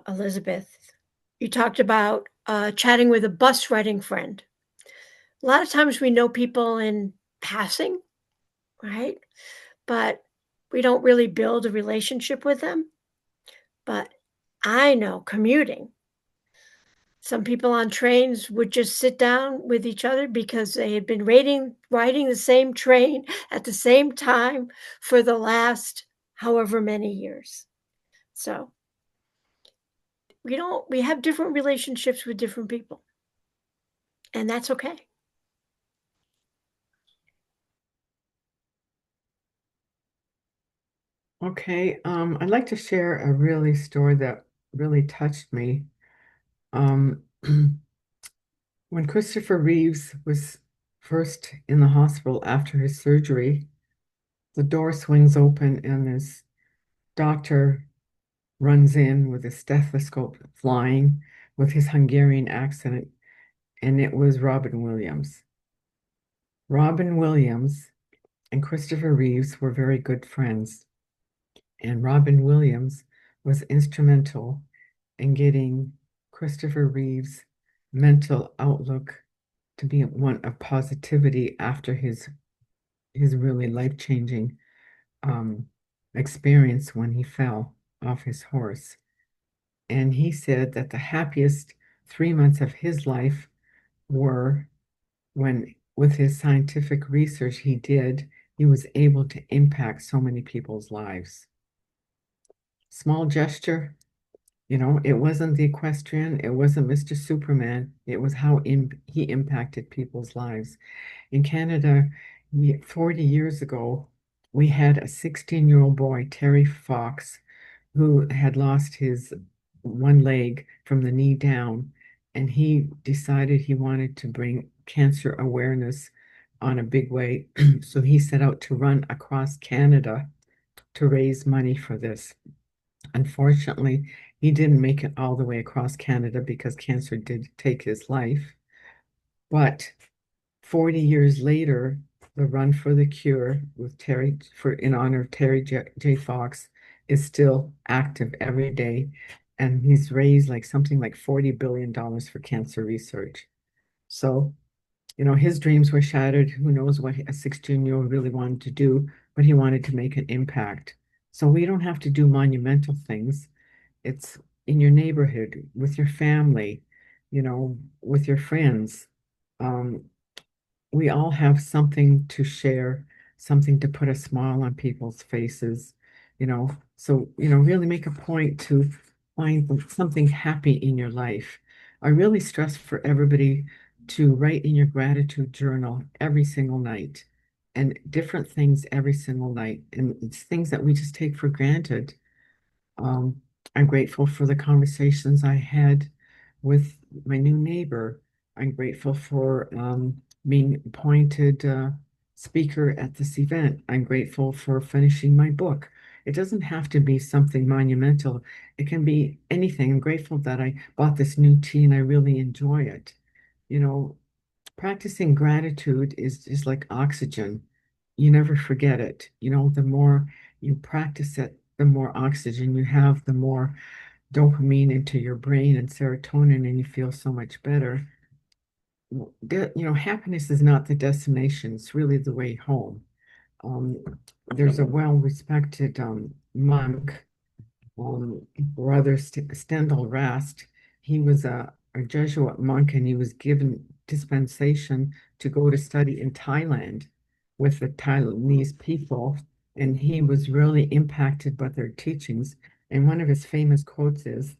Elizabeth. You talked about chatting with a bus riding friend. A lot of times we know people in passing, right? But we don't really build a relationship with them. But I know commuting, some people on trains would just sit down with each other because they had been riding the same train at the same time for the last however many years. So we have different relationships with different people, and that's okay. Okay, I'd like to share a really story that really touched me. Um, when Christopher Reeves was first in the hospital after his surgery, the door swings open and this doctor runs in with a stethoscope flying with his Hungarian accent, and it was Robin Williams. Robin Williams and Christopher Reeves were very good friends, and Robin Williams was instrumental in getting Christopher Reeves' mental outlook to be one of positivity after his really life-changing um, experience when he fell off his horse. And he said that the happiest 3 months of his life were when, with his scientific research he did, he was able to impact so many people's lives. Small gesture, it wasn't the equestrian, it wasn't Mr. Superman, it was how he impacted people's lives. In Canada, 40 years ago, we had a 16-year-old boy, Terry Fox, who had lost his one leg from the knee down, and he decided he wanted to bring cancer awareness on a big way. So he set out to run across Canada to raise money for this. Unfortunately, he didn't make it all the way across Canada because cancer did take his life. But 40 years later, the Run for the Cure with Terry for in honor of Terry J. Fox is still active every day, and he's raised like something like $40 billion for cancer research. So, his dreams were shattered. Who knows what a 16-year-old really wanted to do, but he wanted to make an impact. So we don't have to do monumental things. It's in your neighborhood, with your family, with your friends. Um, we all have something to share, something to put a smile on people's faces, So, really make a point to find something happy in your life. I really stress for everybody to write in your gratitude journal every single night and different things every single night. And it's things that we just take for granted. Um, I'm grateful for the conversations I had with my new neighbor. I'm grateful for being appointed speaker at this event. I'm grateful for finishing my book. It doesn't have to be something monumental. It can be anything. I'm grateful that I bought this new tea and I really enjoy it. You know, Practicing gratitude is just like oxygen. You never forget it. The more you practice it, the more oxygen you have, the more dopamine into your brain and serotonin, and you feel so much better. happiness is not the destination, it's really the way home. Um, there's a well-respected monk, Brother Stendhal Rast. He was a Jesuit monk, and he was given dispensation to go to study in Thailand with the Taiwanese people, and he was really impacted by their teachings. And one of his famous quotes is,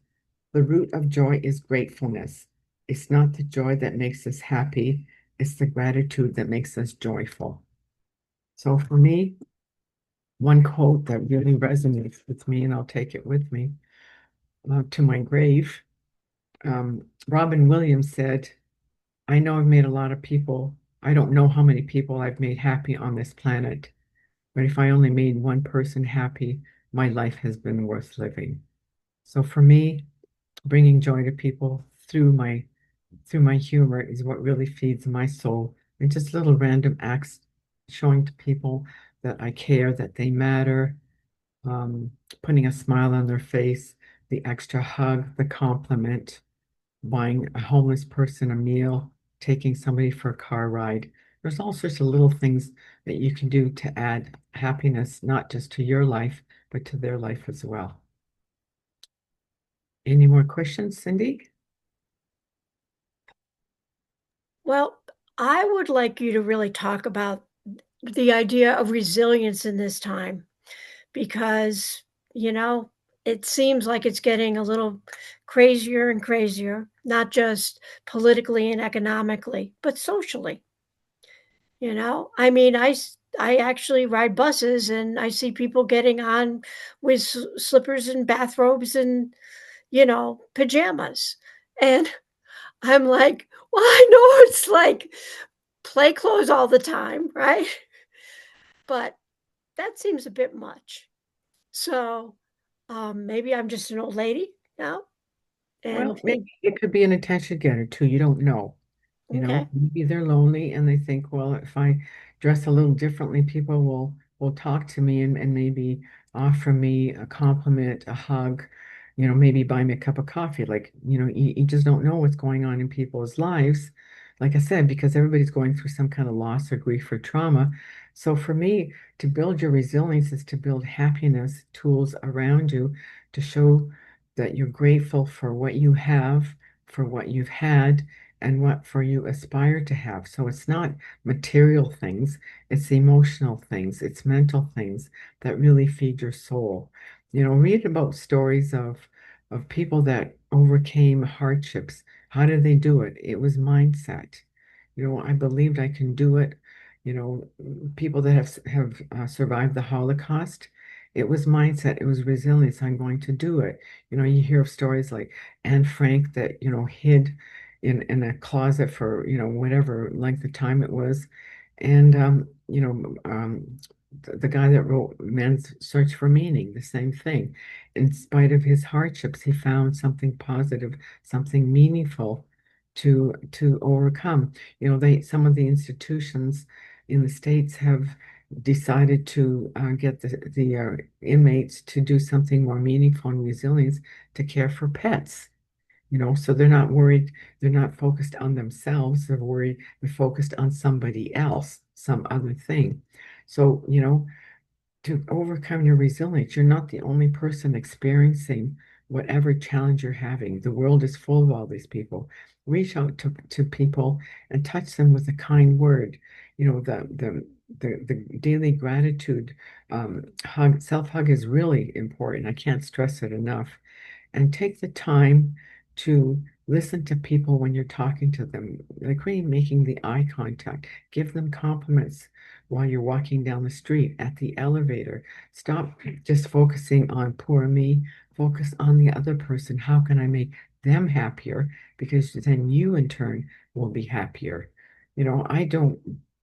"The root of joy is gratefulness. It's not the joy that makes us happy, it's the gratitude that makes us joyful." So for me, one quote that really resonates with me, and I'll take it with me to my grave. Robin Williams said, "I know I've made a lot of people. I don't know how many people I've made happy on this planet, but if I only made one person happy, my life has been worth living." So for me, bringing joy to people through my humor is what really feeds my soul. And just little random acts showing to people that I care, that they matter, um, putting a smile on their face, the extra hug, the compliment, buying a homeless person a meal, taking somebody for a car ride. There's all sorts of little things that you can do to add happiness, not just to your life, but to their life as well. Any more questions, Cindy? Well, I would like you to really talk about the idea of resilience in this time because, you know, it seems like it's getting a little crazier and crazier, not just politically and economically, but socially. I mean, I actually ride buses and I see people getting on with slippers and bathrobes and, pajamas. And I'm like, well, I know it's like play clothes all the time, right? But that seems a bit much. So maybe I'm just an old lady now and Well, maybe think, it could be an attention getter too. You don't know. okay, Maybe they're lonely and they think, well, if I dress a little differently, people will talk to me and maybe offer me a compliment, a hug, maybe buy me a cup of coffee. Like, you just don't know what's going on in people's lives. Like I said, because everybody's going through some kind of loss or grief or trauma. So for me, to build your resilience is to build happiness tools around you to show that you're grateful for what you have, for what you've had, and what for you aspire to have. So it's not material things, it's emotional things, it's mental things that really feed your soul. Read about stories of people that overcame hardships. How did they do it? It was mindset. I believed I can do it. People that have survived the Holocaust, it was mindset, it was resilience. I'm going to do it. You hear of stories like Anne Frank that, hid in a closet for, whatever length of time it was. And, the guy that wrote Man's Search for Meaning, the same thing. In spite of his hardships, he found something positive, something meaningful to overcome. Some of the institutions in the States have decided to get the inmates to do something more meaningful and resilient to care for pets. So they're not worried, they're not focused on themselves, they're focused on somebody else, some other thing. So, to overcome your resilience, you're not the only person experiencing whatever challenge you're having. The world is full of all these people. Reach out to people and touch them with a kind word. The daily gratitude hug, self-hug is really important. I can't stress it enough. And take the time to listen to people when you're talking to them, like really making the eye contact. Give them compliments while you're walking down the street, at the elevator. Stop just focusing on poor me. Focus on the other person. How can I make them happier? Because then you, in turn, will be happier. I don't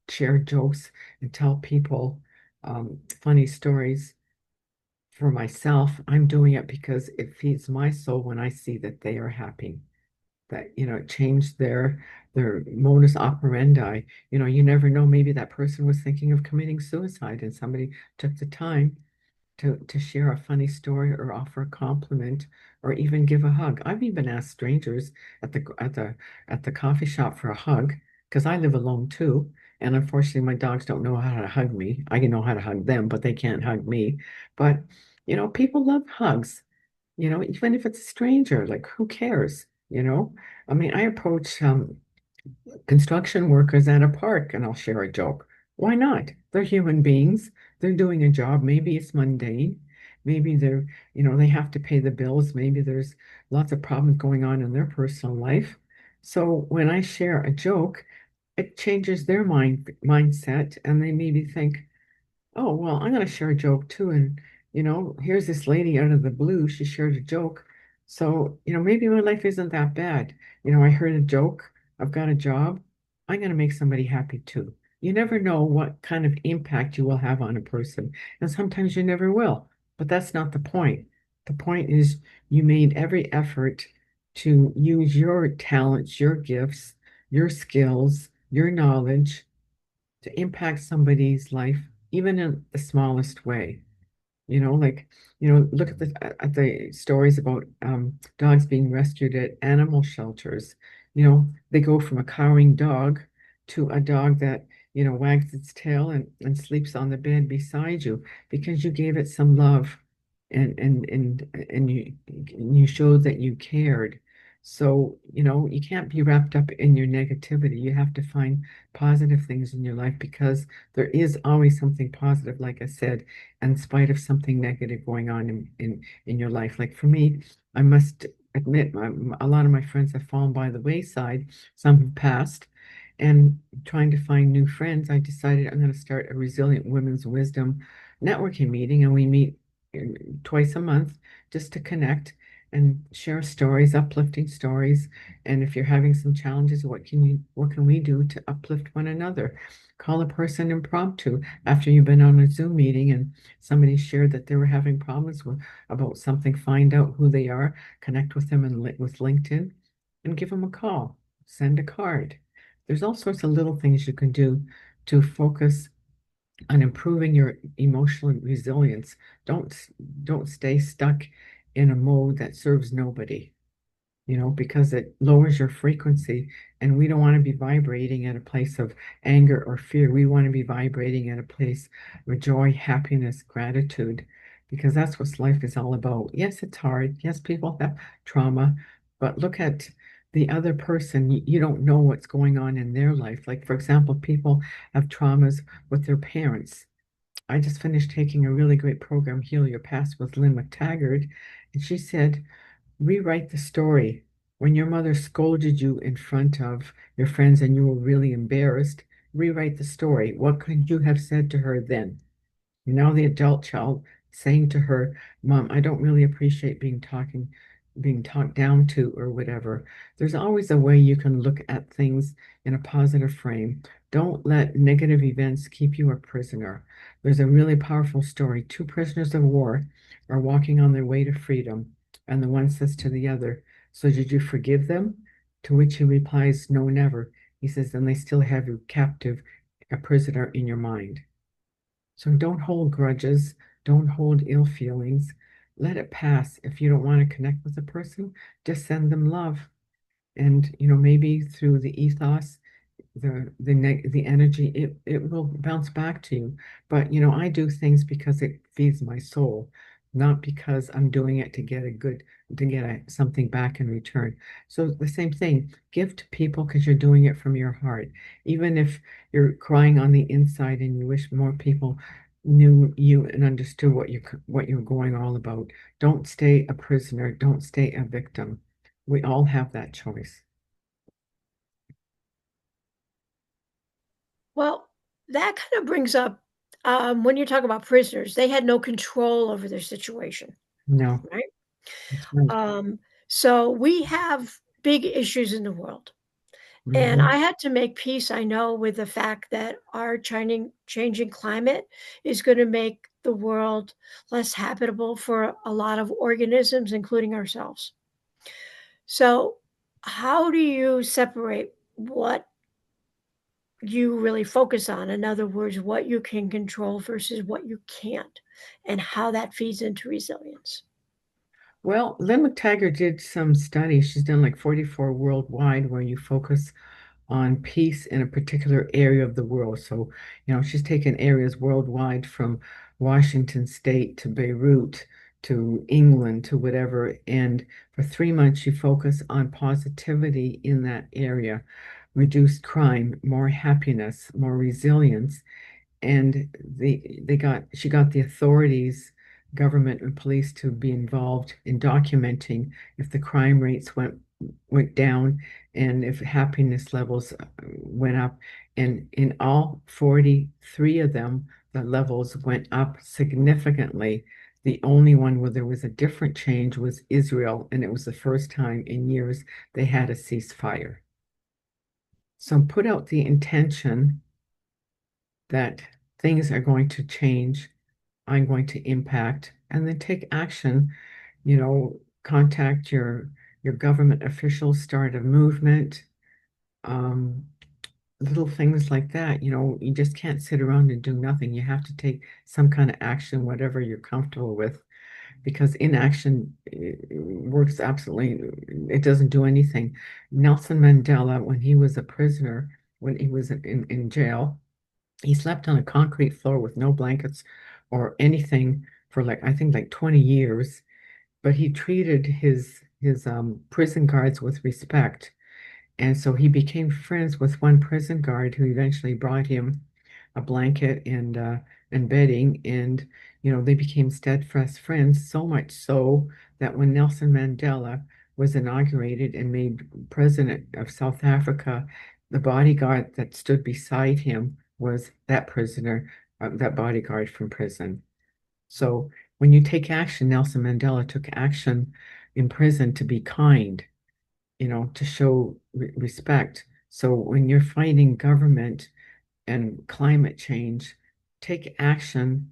share jokes and tell people funny stories for myself. I'm doing it because it feeds my soul when I see that they are happy, that, it changed their modus operandi. You never know, maybe that person was thinking of committing suicide and somebody took the time to share a funny story or offer a compliment or even give a hug. I've even asked strangers at the coffee shop for a hug because I live alone too. And unfortunately, my dogs don't know how to hug me. I can know how to hug them, but they can't hug me. But, people love hugs, even if it's a stranger, like who cares? I mean, I approach construction workers at a park and I'll share a joke. Why not? They're human beings. They're doing a job. Maybe it's mundane. Maybe they have to pay the bills. Maybe there's lots of problems going on in their personal life. So when I share a joke, it changes their mindset and they maybe think, oh, well, I'm going to share a joke too. And, here's this lady out of the blue. She shared a joke. So, maybe my life isn't that bad. I heard a joke. I've got a job. I'm going to make somebody happy too. You never know what kind of impact you will have on a person. And sometimes you never will. But that's not the point. The point is you made every effort to use your talents, your gifts, your skills, your knowledge to impact somebody's life, even in the smallest way. Like, look at the stories about dogs being rescued at animal shelters. They go from a cowering dog to a dog that, wags its tail and sleeps on the bed beside you because you gave it some love and you showed that you cared. So, you can't be wrapped up in your negativity. You have to find positive things in your life because there is always something positive, like I said, in spite of something negative going on in your life. Like for me, I must admit, a lot of my friends have fallen by the wayside. Some have passed. And trying to find new friends, I decided I'm going to start a Resilient Women's Wisdom networking meeting. And we meet twice a month just to connect and share stories, uplifting stories. And if you're having some challenges, what can we do to uplift one another? Call a person impromptu after you've been on a Zoom meeting and somebody shared that they were having problems about something. Find out who they are, connect with them with LinkedIn, and give them a call. Send a card. There's all sorts of little things you can do to focus on improving your emotional resilience. Don't don't stay stuck in a mode that serves nobody, because it lowers your frequency. And we don't want to be vibrating at a place of anger or fear. We want to be vibrating at a place of joy, happiness, gratitude, because that's what life is all about. Yes, it's hard. Yes, people have trauma, but look at the other person. You don't know what's going on in their life. Like, for example, people have traumas with their parents. I just finished taking a really great program, Heal Your Past, with Lynn McTaggart, and she said, rewrite the story. When your mother scolded you in front of your friends and you were really embarrassed, rewrite the story. What could you have said to her then? Now the adult child saying to her, Mom, I don't really appreciate being talked down to or whatever. There's always a way you can look at things in a positive frame. Don't let negative events keep you a prisoner. There's a really powerful story. Two prisoners of war are walking on their way to freedom, and the one says to the other, so did you forgive them? To which he replies, no, never. He says, then they still have you captive, a prisoner in your mind. So don't hold grudges, don't hold ill feelings. Let it pass. If you don't want to connect with a person, just send them love. And maybe through the ethos, the energy, it will bounce back to you. But I do things because it feeds my soul, not because I'm doing it to get something back in return. So the same thing, give to people because you're doing it from your heart. Even if you're crying on the inside and you wish more people knew you and understood what you're going all about. Don't stay a prisoner, don't stay a victim. We all have that choice. Well, that kind of brings up when you talk about prisoners, they had no control over their situation, No, right? that's right. So we have big issues in the world. And Mhm. I had to make peace, I know, with the fact that our changing climate is going to make the world less habitable for a lot of organisms, including ourselves. So, how do you separate what you really focus on. In other words, what you can control versus what you can't, and how that feeds into resilience. Well, Lynn McTaggart did some studies. She's done like 44 worldwide where you focus on peace in a particular area of the world. So, she's taken areas worldwide from Washington State to Beirut to England to whatever. And for 3 months, you focus on positivity in that area, reduced crime, more happiness, more resilience. And she got the authorities, government and police, to be involved in documenting if the crime rates went down and if happiness levels went up. And in all 43 of them, the levels went up significantly. The only one where there was a different change was Israel, and it was the first time in years they had a ceasefire. So put out the intention that things are going to change, I'm going to impact, and then take action. Contact your government officials, start a movement, um, little things like that. You just can't sit around and do nothing. You have to take some kind of action, whatever you're comfortable with, because inaction works absolutely, it doesn't do anything. Nelson Mandela, when he was a prisoner, when he was in jail, he slept on a concrete floor with no blankets or anything for like, I think like 20 years, but he treated his prison guards with respect. And so he became friends with one prison guard who eventually brought him a blanket and bedding, and they became steadfast friends, so much so that when Nelson Mandela was inaugurated and made president of South Africa, the bodyguard that stood beside him was that prisoner, that bodyguard from prison. So when you take action, Nelson Mandela took action in prison to be kind, to show respect. So when you're fighting government and climate change, take action,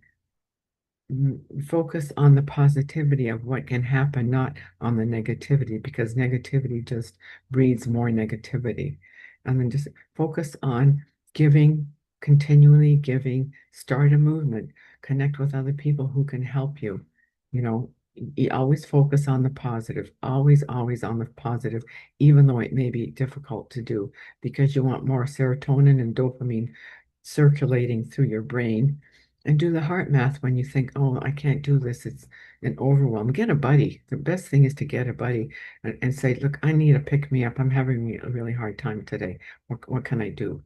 focus on the positivity of what can happen, not on the negativity, because negativity just breeds more negativity. And then just focus on giving, continually giving, start a movement, connect with other people who can help you. You always focus on the positive, always, always on the positive, even though it may be difficult to do, because you want more serotonin and dopamine circulating through your brain. And do the heart math when you think, oh, I can't do this. It's an overwhelm. Get a buddy. The best thing is to get a buddy and say, look, I need a pick me up. I'm having a really hard time today. What can I do?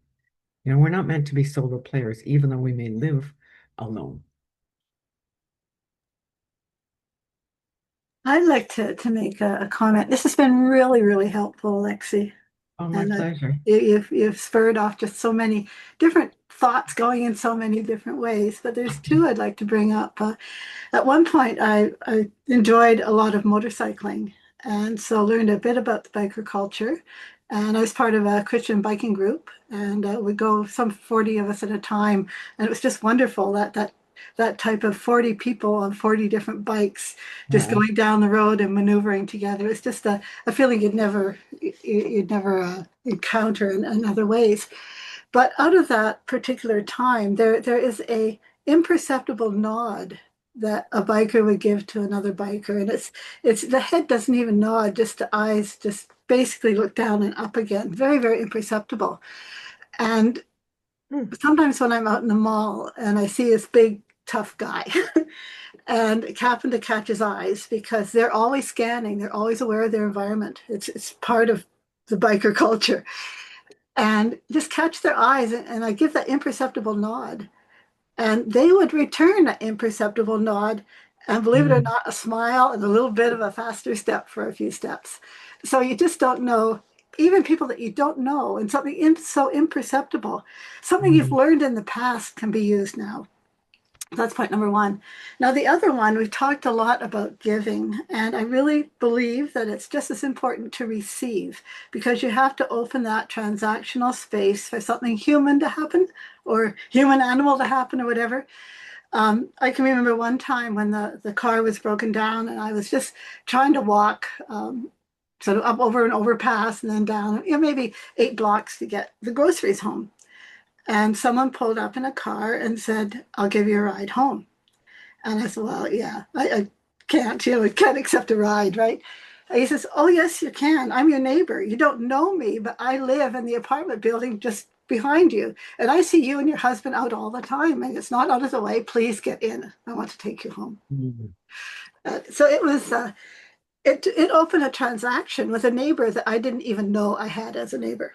We're not meant to be solo players, even though we may live alone. I'd like to make a comment. This has been really, really helpful, Alexi. Oh, my And pleasure. you've spurred off just so many different thoughts going in so many different ways. But there's two I'd like to bring up. At one point, I enjoyed a lot of motorcycling, and so learned a bit about the biker culture. And I was part of a Christian biking group, and we'd go some 40 of us at a time, and it was just wonderful that type of 40 people on 40 different bikes just Yeah. going down the road and maneuvering together. It's just a feeling you'd never encounter in other ways. But out of that particular time, there is a imperceptible nod that a biker would give to another biker, and it's the head doesn't even nod, just the eyes just basically look down and up again, very, very imperceptible. And sometimes when I'm out in the mall and I see this big tough guy and happen to catch his eyes, because they're always scanning, they're always aware of their environment. It's part of the biker culture, and just catch their eyes, and I give that imperceptible nod, and they would return an imperceptible nod, and believe it or Mm. not, a smile and a little bit of a faster step for a few steps. So you just don't know, even people that you don't know, and something so imperceptible, something you've Mm. learned in the past can be used now. That's point number one. Now, the other one, we've talked a lot about giving, and I really believe that it's just as important to receive, because you have to open that transactional space for something human to happen, or human animal to happen, or whatever. I can remember one time when the car was broken down, and I was just trying to walk sort of up over an overpass and then down, maybe 8 blocks to get the groceries home. And someone pulled up in a car and said, "I'll give you a ride home." And I said, "Well, yeah, I can't, can't accept a ride, right?" And he says, "Oh, yes, you can. I'm your neighbor. You don't know me, but I live in the apartment building just behind you. And I see you and your husband out all the time. And it's not out of the way. Please get in. I want to take you home." Mm. So it was, it opened a transaction with a neighbor that I didn't even know I had as a neighbor.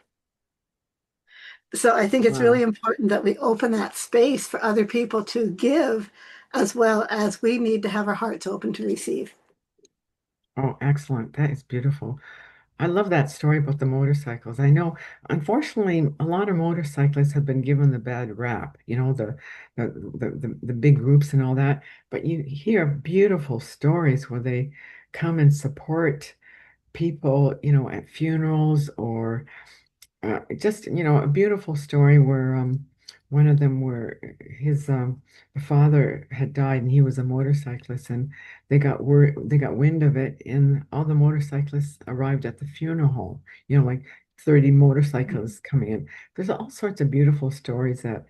So I think it's really Wow. important that we open that space for other people to give as well as we need to have our hearts open to receive. Oh, excellent. That is beautiful. I love that story about the motorcycles. I know, unfortunately, a lot of motorcyclists have been given the bad rap, the big groups and all that. But you hear beautiful stories where they come and support people, at funerals or just a beautiful story where one of them where his the father had died and he was a motorcyclist and they got wind of it and all the motorcyclists arrived at the funeral home, like 30 motorcyclists coming in. There's all sorts of beautiful stories that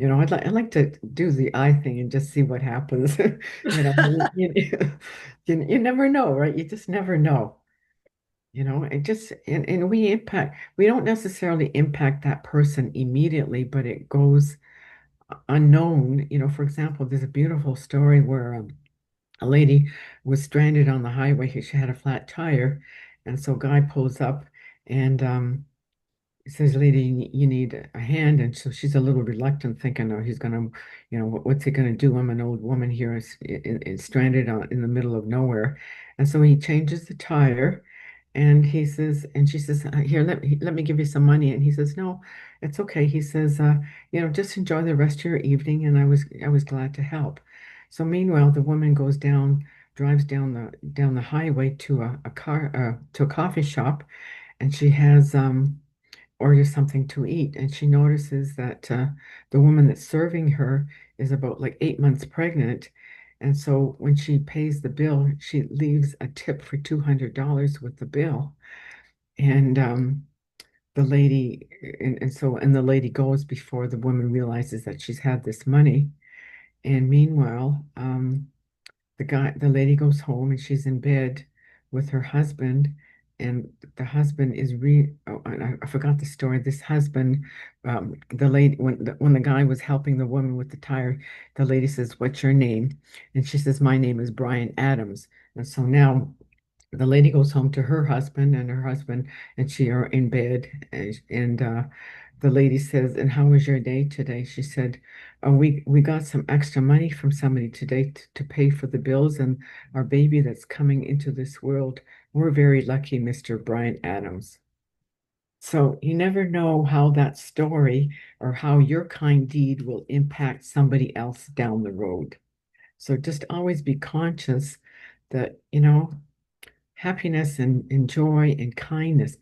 I'd like to do the eye thing and just see what happens. You never know, right? You just never know. And we don't necessarily impact that person immediately, but it goes unknown. For example, there's a beautiful story where a lady was stranded on the highway. She had a flat tire. And so a guy pulls up and says, "Lady, you need a hand." And so she's a little reluctant, thinking, "Oh, he's gonna, what's he gonna do? I'm an old woman here, is stranded in the middle of nowhere." And so he changes the tire, and she says, "Here, let me give you some money." And he says, "No, it's okay." He says, "Just enjoy the rest of your evening." And I was glad to help. So meanwhile, the woman drives down the highway to a coffee shop, and she has orders something to eat, and she notices that the woman that's serving her is about like 8 months pregnant. And so when she pays the bill, she leaves a tip for $200 with the bill. And the lady, and the lady goes before the woman realizes that she's had this money. And meanwhile, the lady goes home and she's in bed with her husband, and the husband is oh, and I forgot the story. This husband, the lady, when the guy was helping the woman with the tire, the lady says, "What's your name?" And she says, "My name is Brian Adams." And so now the lady goes home to her husband and she are in bed, and the lady says, "And how was your day today?" She said, "Oh, we got some extra money from somebody today to pay for the bills and our baby that's coming into this world. We're very lucky, Mr. Brian Adams." So you never know how that story or how your kind deed will impact somebody else down the road. So just always be conscious that, happiness and joy and kindness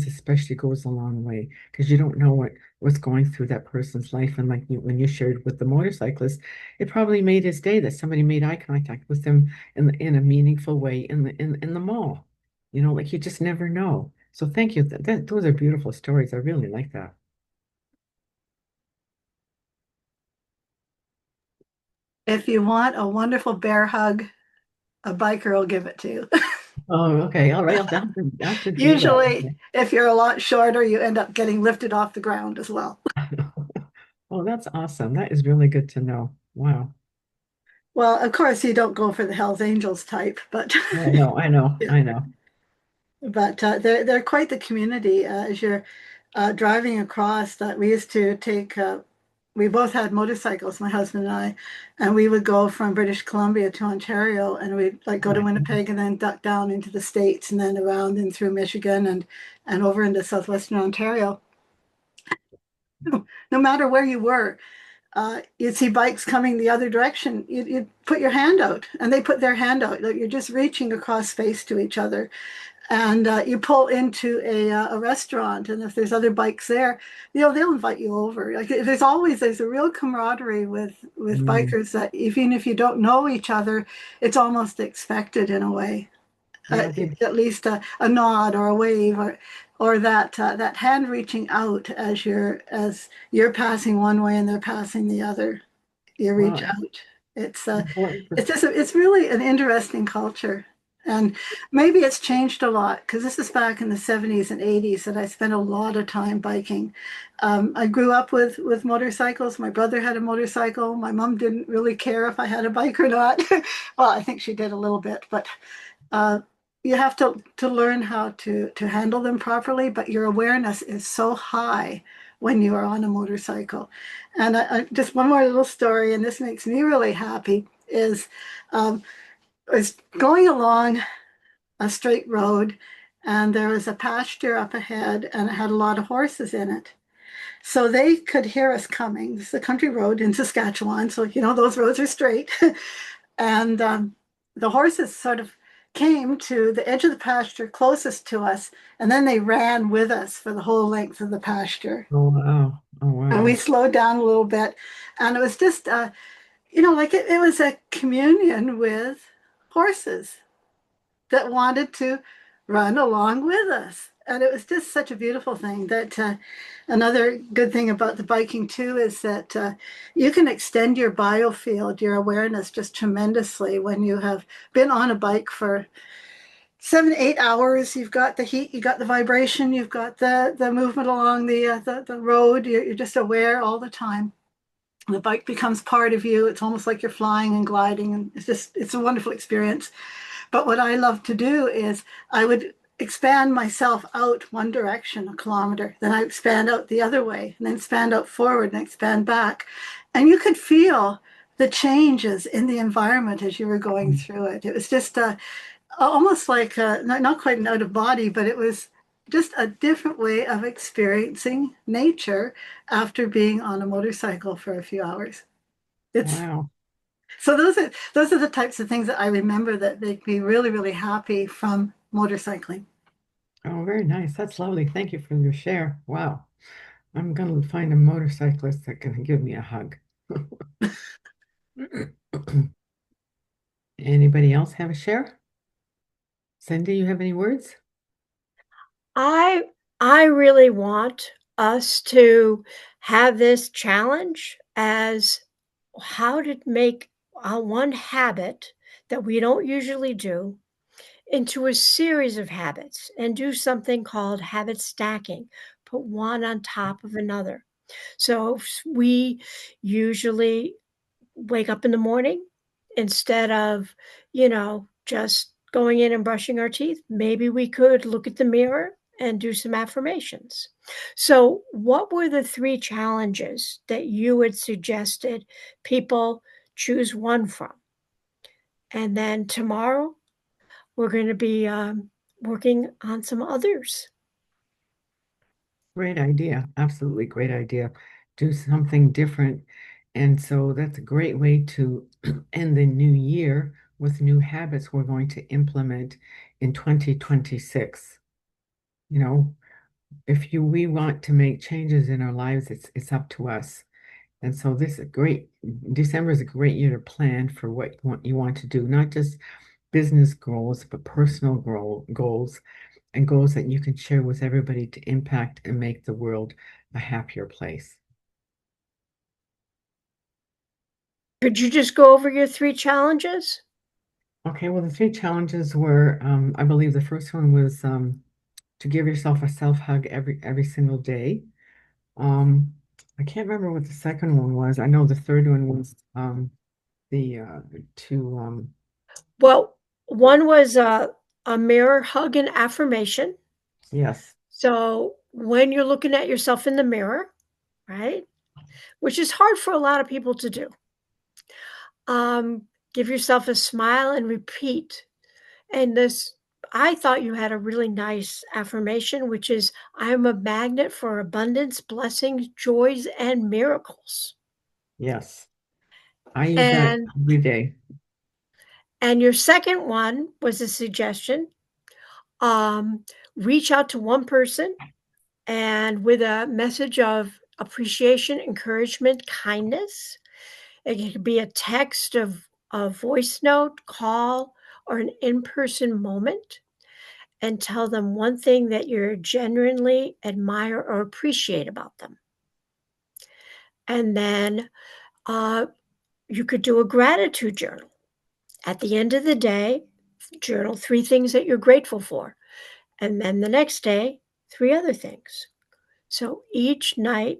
especially goes a long way, because you don't know what's going through that person's life. And like when you shared with the motorcyclist, it probably made his day that somebody made eye contact with him in a meaningful way in the mall. Like you just never know. So thank you. Those are beautiful stories. I really like that. If you want a wonderful bear hug, a biker will give it to you. Oh, okay. All right. I'll have to do Usually, that. if you're a lot shorter, you end up getting lifted off the ground as well. Oh, that's awesome. That is really good to know. Wow. Well, of course, you don't go for the Hells Angels type, but I know, I know, yeah. I know. But they're quite the community. As you're driving across, that we used to take. We both had motorcycles, my husband and I, and we would go from British Columbia to Ontario, and we'd like Oh go to my goodness. Winnipeg and then duck down into the States, and then around and through Michigan and over into southwestern Ontario. No matter where you were, you'd see bikes coming the other direction. You'd put your hand out, and they put their hand out. Like you're just reaching across space to each other, and you pull into a restaurant, and if there's other bikes there, they'll invite you over. Like there's a real camaraderie with Mm. bikers that even if you don't know each other, it's almost expected in a way. Yeah, they At least a nod or a wave, or or that hand reaching out as you're passing one way and they're passing the other. You reach Wow. out. It's Important it's just it's really an interesting culture. And maybe it's changed a lot because this is back in the 70s and 80s that I spent a lot of time biking. I grew up with motorcycles. My brother had a motorcycle. My mom didn't really care if I had a bike or not. Well, I think she did a little bit, but uh, you have to learn how to handle them properly. But your awareness is so high when you are on a motorcycle. And just one more little story, and this makes me really happy, is um, I was going along a straight road, and there was a pasture up ahead, and it had a lot of horses in it. So they could hear us coming. This is a country road in Saskatchewan, so those roads are straight. And the horses sort of came to the edge of the pasture closest to us, and then they ran with us for the whole length of the pasture. Oh, wow. Oh, And we wow. slowed down a little bit, and it was just, like it was a communion with horses that wanted to run along with us. And it was just such a beautiful thing. That another good thing about the biking too is that you can extend your biofield, your awareness, just tremendously when you have been on a bike for 7, 8 hours. You've got the heat, you've got the vibration, you've got the movement along the road. You're just aware all the time. The bike becomes part of you. It's almost like you're flying and gliding, and it's a wonderful experience. But what I love to do is I would expand myself out one direction, a kilometer, then I expand out the other way, and then expand out forward and expand back. And you could feel the changes in the environment as you were going through it. It was just almost like not quite an out of body, but it was just a different way of experiencing nature after being on a motorcycle for a few hours. It's Wow. so those are the types of things that I remember that make me really, really happy from motorcycling. Oh, very nice. That's lovely. Thank you for your share. Wow. I'm going to find a motorcyclist that can give me a hug. Anybody else have a share? Cindy, you have any words? I I really want us to have this challenge as how to make one habit that we don't usually do into a series of habits and do something called habit stacking. Put one on top of another. So we usually wake up in the morning instead of, just going in and brushing our teeth. Maybe we could look at the mirror and do some affirmations. So, what were the three challenges that you had suggested people choose one from? And then tomorrow, we're going to be working on some others. Great idea. Absolutely great idea. Do something different. And so that's a great way to end the new year with new habits we're going to implement in 2026. You know, if we want to make changes in our lives, it's up to us. And so this is a great December is a great year to plan for what you want to do, not just business goals, but personal goals and goals that you can share with everybody to impact and make the world a happier place. Could you just go over your three challenges? Okay, well, the three challenges were, I believe the first one was to give yourself a self hug every single day. Um, I can't remember what the second one was. I know the third one was the to Well, one was a mirror hug and affirmation. yes, So when you're looking at yourself in the mirror, right, which is hard for a lot of people to do, um, give yourself a smile and repeat. And I thought you had a really nice affirmation, which is I'm a magnet for abundance, blessings, joys, and miracles. yes. I use that And every day. your second one was a suggestion. Um, reach out to one person and with a message of appreciation, encouragement, kindness. It could be a text of a voice note, call, or an in person moment. and tell them one thing that you genuinely admire or appreciate about them. And then you could do a gratitude journal. At the end of the day, journal 3 things that you're grateful for. And then the next day, 3 other things. So each night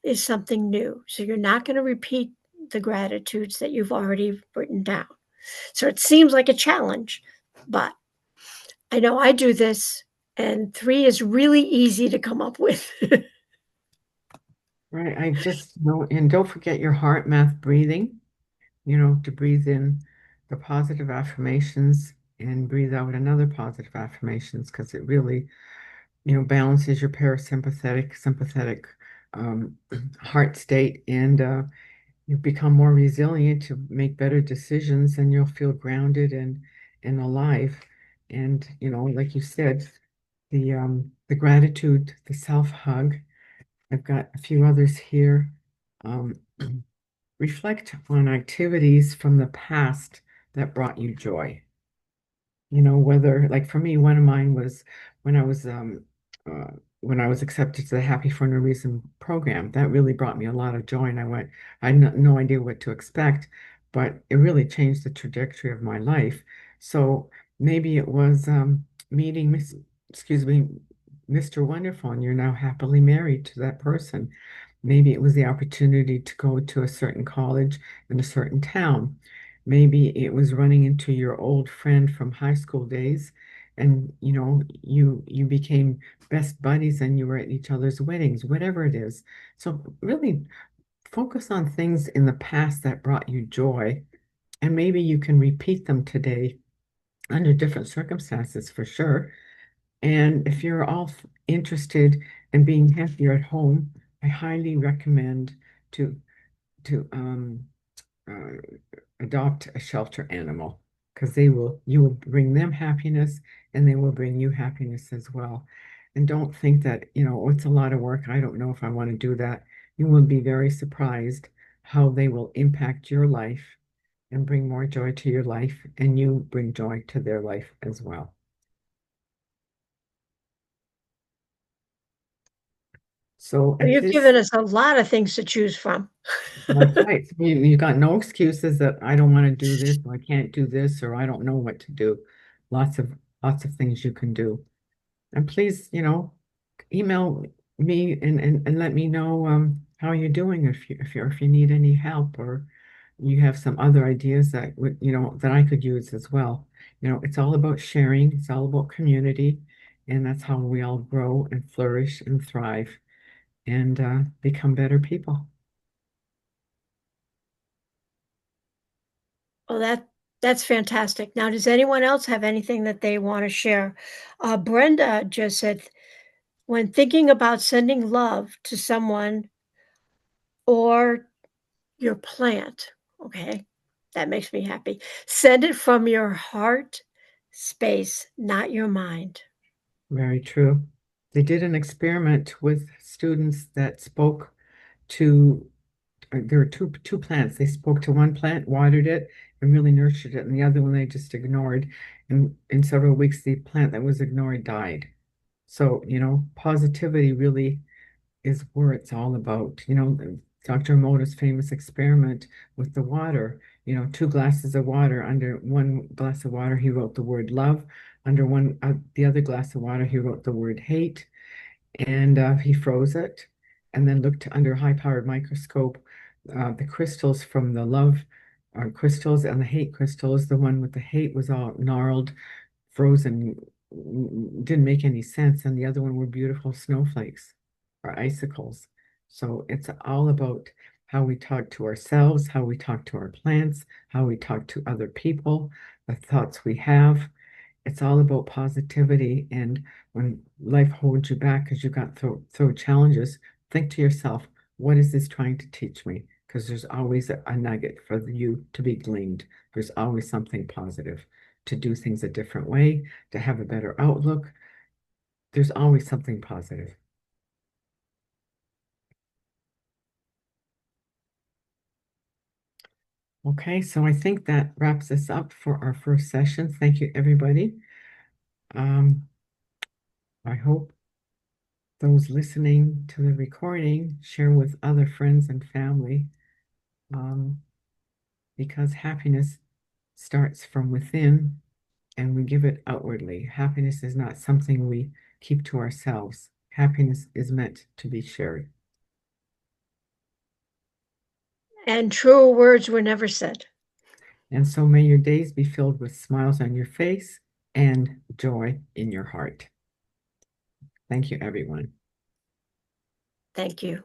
is something new. So you're not going to repeat the gratitudes that you've already written down. So it seems like a challenge, but I know I do this, and 3 is really easy to come up with. Right. I just know, and don't forget your heart math breathing, to breathe in the positive affirmations and breathe out another positive affirmations because it really, balances your parasympathetic, sympathetic um, heart state, and you become more resilient to make better decisions, and you'll feel grounded and alive. And, like you said, the gratitude, the self-hug. I've got a few others here. Um, reflect on activities from the past that brought you joy. Whether, like, for me, one of mine was when I was uh, when I was accepted to the Happy for No Reason program. That really brought me a lot of joy, and I had no idea what to expect, but it really changed the trajectory of my life. So maybe it was meeting excuse me, Mr. Wonderful, and you're now happily married to that person. Maybe it was the opportunity to go to a certain college in a certain town. Maybe it was running into your old friend from high school days, and you became best buddies and you were at each other's weddings, whatever it is. So really focus on things in the past that brought you joy, and maybe you can repeat them today under different circumstances for sure. And if you're all interested in being happier at home, I highly recommend to to uh, adopt a shelter animal because you will bring them happiness and they will bring you happiness as well. And don't think that, oh, it's a lot of work. I don't know if I want to do that. You will be very surprised how they will impact your life and bring more joy to your life, and you bring joy to their life as well. So Well, at you've this given us a lot of things to choose from. That's right. So you got no excuses that I don't want to do this, or I can't do this, or I don't know what to do. Lots of lots of things you can do. And please, email me and let me know how you're doing if you need any help, or you have some other ideas that would, that I could use as well. It's all about sharing, it's all about community, and that's how we all grow and flourish and thrive and become better people. Well, that's fantastic. Now, does anyone else have anything that they want to share? Brenda just said, when thinking about sending love to someone or your plant, okay, that makes me happy. Send it from your heart space, not your mind. Very true. They did an experiment with students that spoke to, there were two plants. They spoke to one plant, watered it, and really nurtured it, and the other one they just ignored. And in several weeks, the plant that was ignored died. So, positivity really is where it's all about. Dr. Emoto's famous experiment with the water, 2 glasses of water. Under one glass of water, he wrote the word love. Under the other glass of water, he wrote the word hate, and he froze it, and then looked under a high-powered microscope, the crystals from the love crystals and the hate crystals. The one with the hate was all gnarled, frozen, didn't make any sense, and the other one were beautiful snowflakes or icicles. So it's all about how we talk to ourselves, how we talk to our plants, how we talk to other people, the thoughts we have. It's all about positivity. And when life holds you back because you got through challenges, think to yourself, what is this trying to teach me? Because there's always a nugget for you to be gleaned. There's always something positive to do things a different way, to have a better outlook. There's always something positive. Okay, so I think that wraps us up for our first session. Thank you, everybody. I hope those listening to the recording share with other friends and family, because happiness starts from within and we give it outwardly. Happiness is not something we keep to ourselves. Happiness is meant to be shared. And truer words were never said. And so may your days be filled with smiles on your face and joy in your heart. Thank you, everyone. Thank you.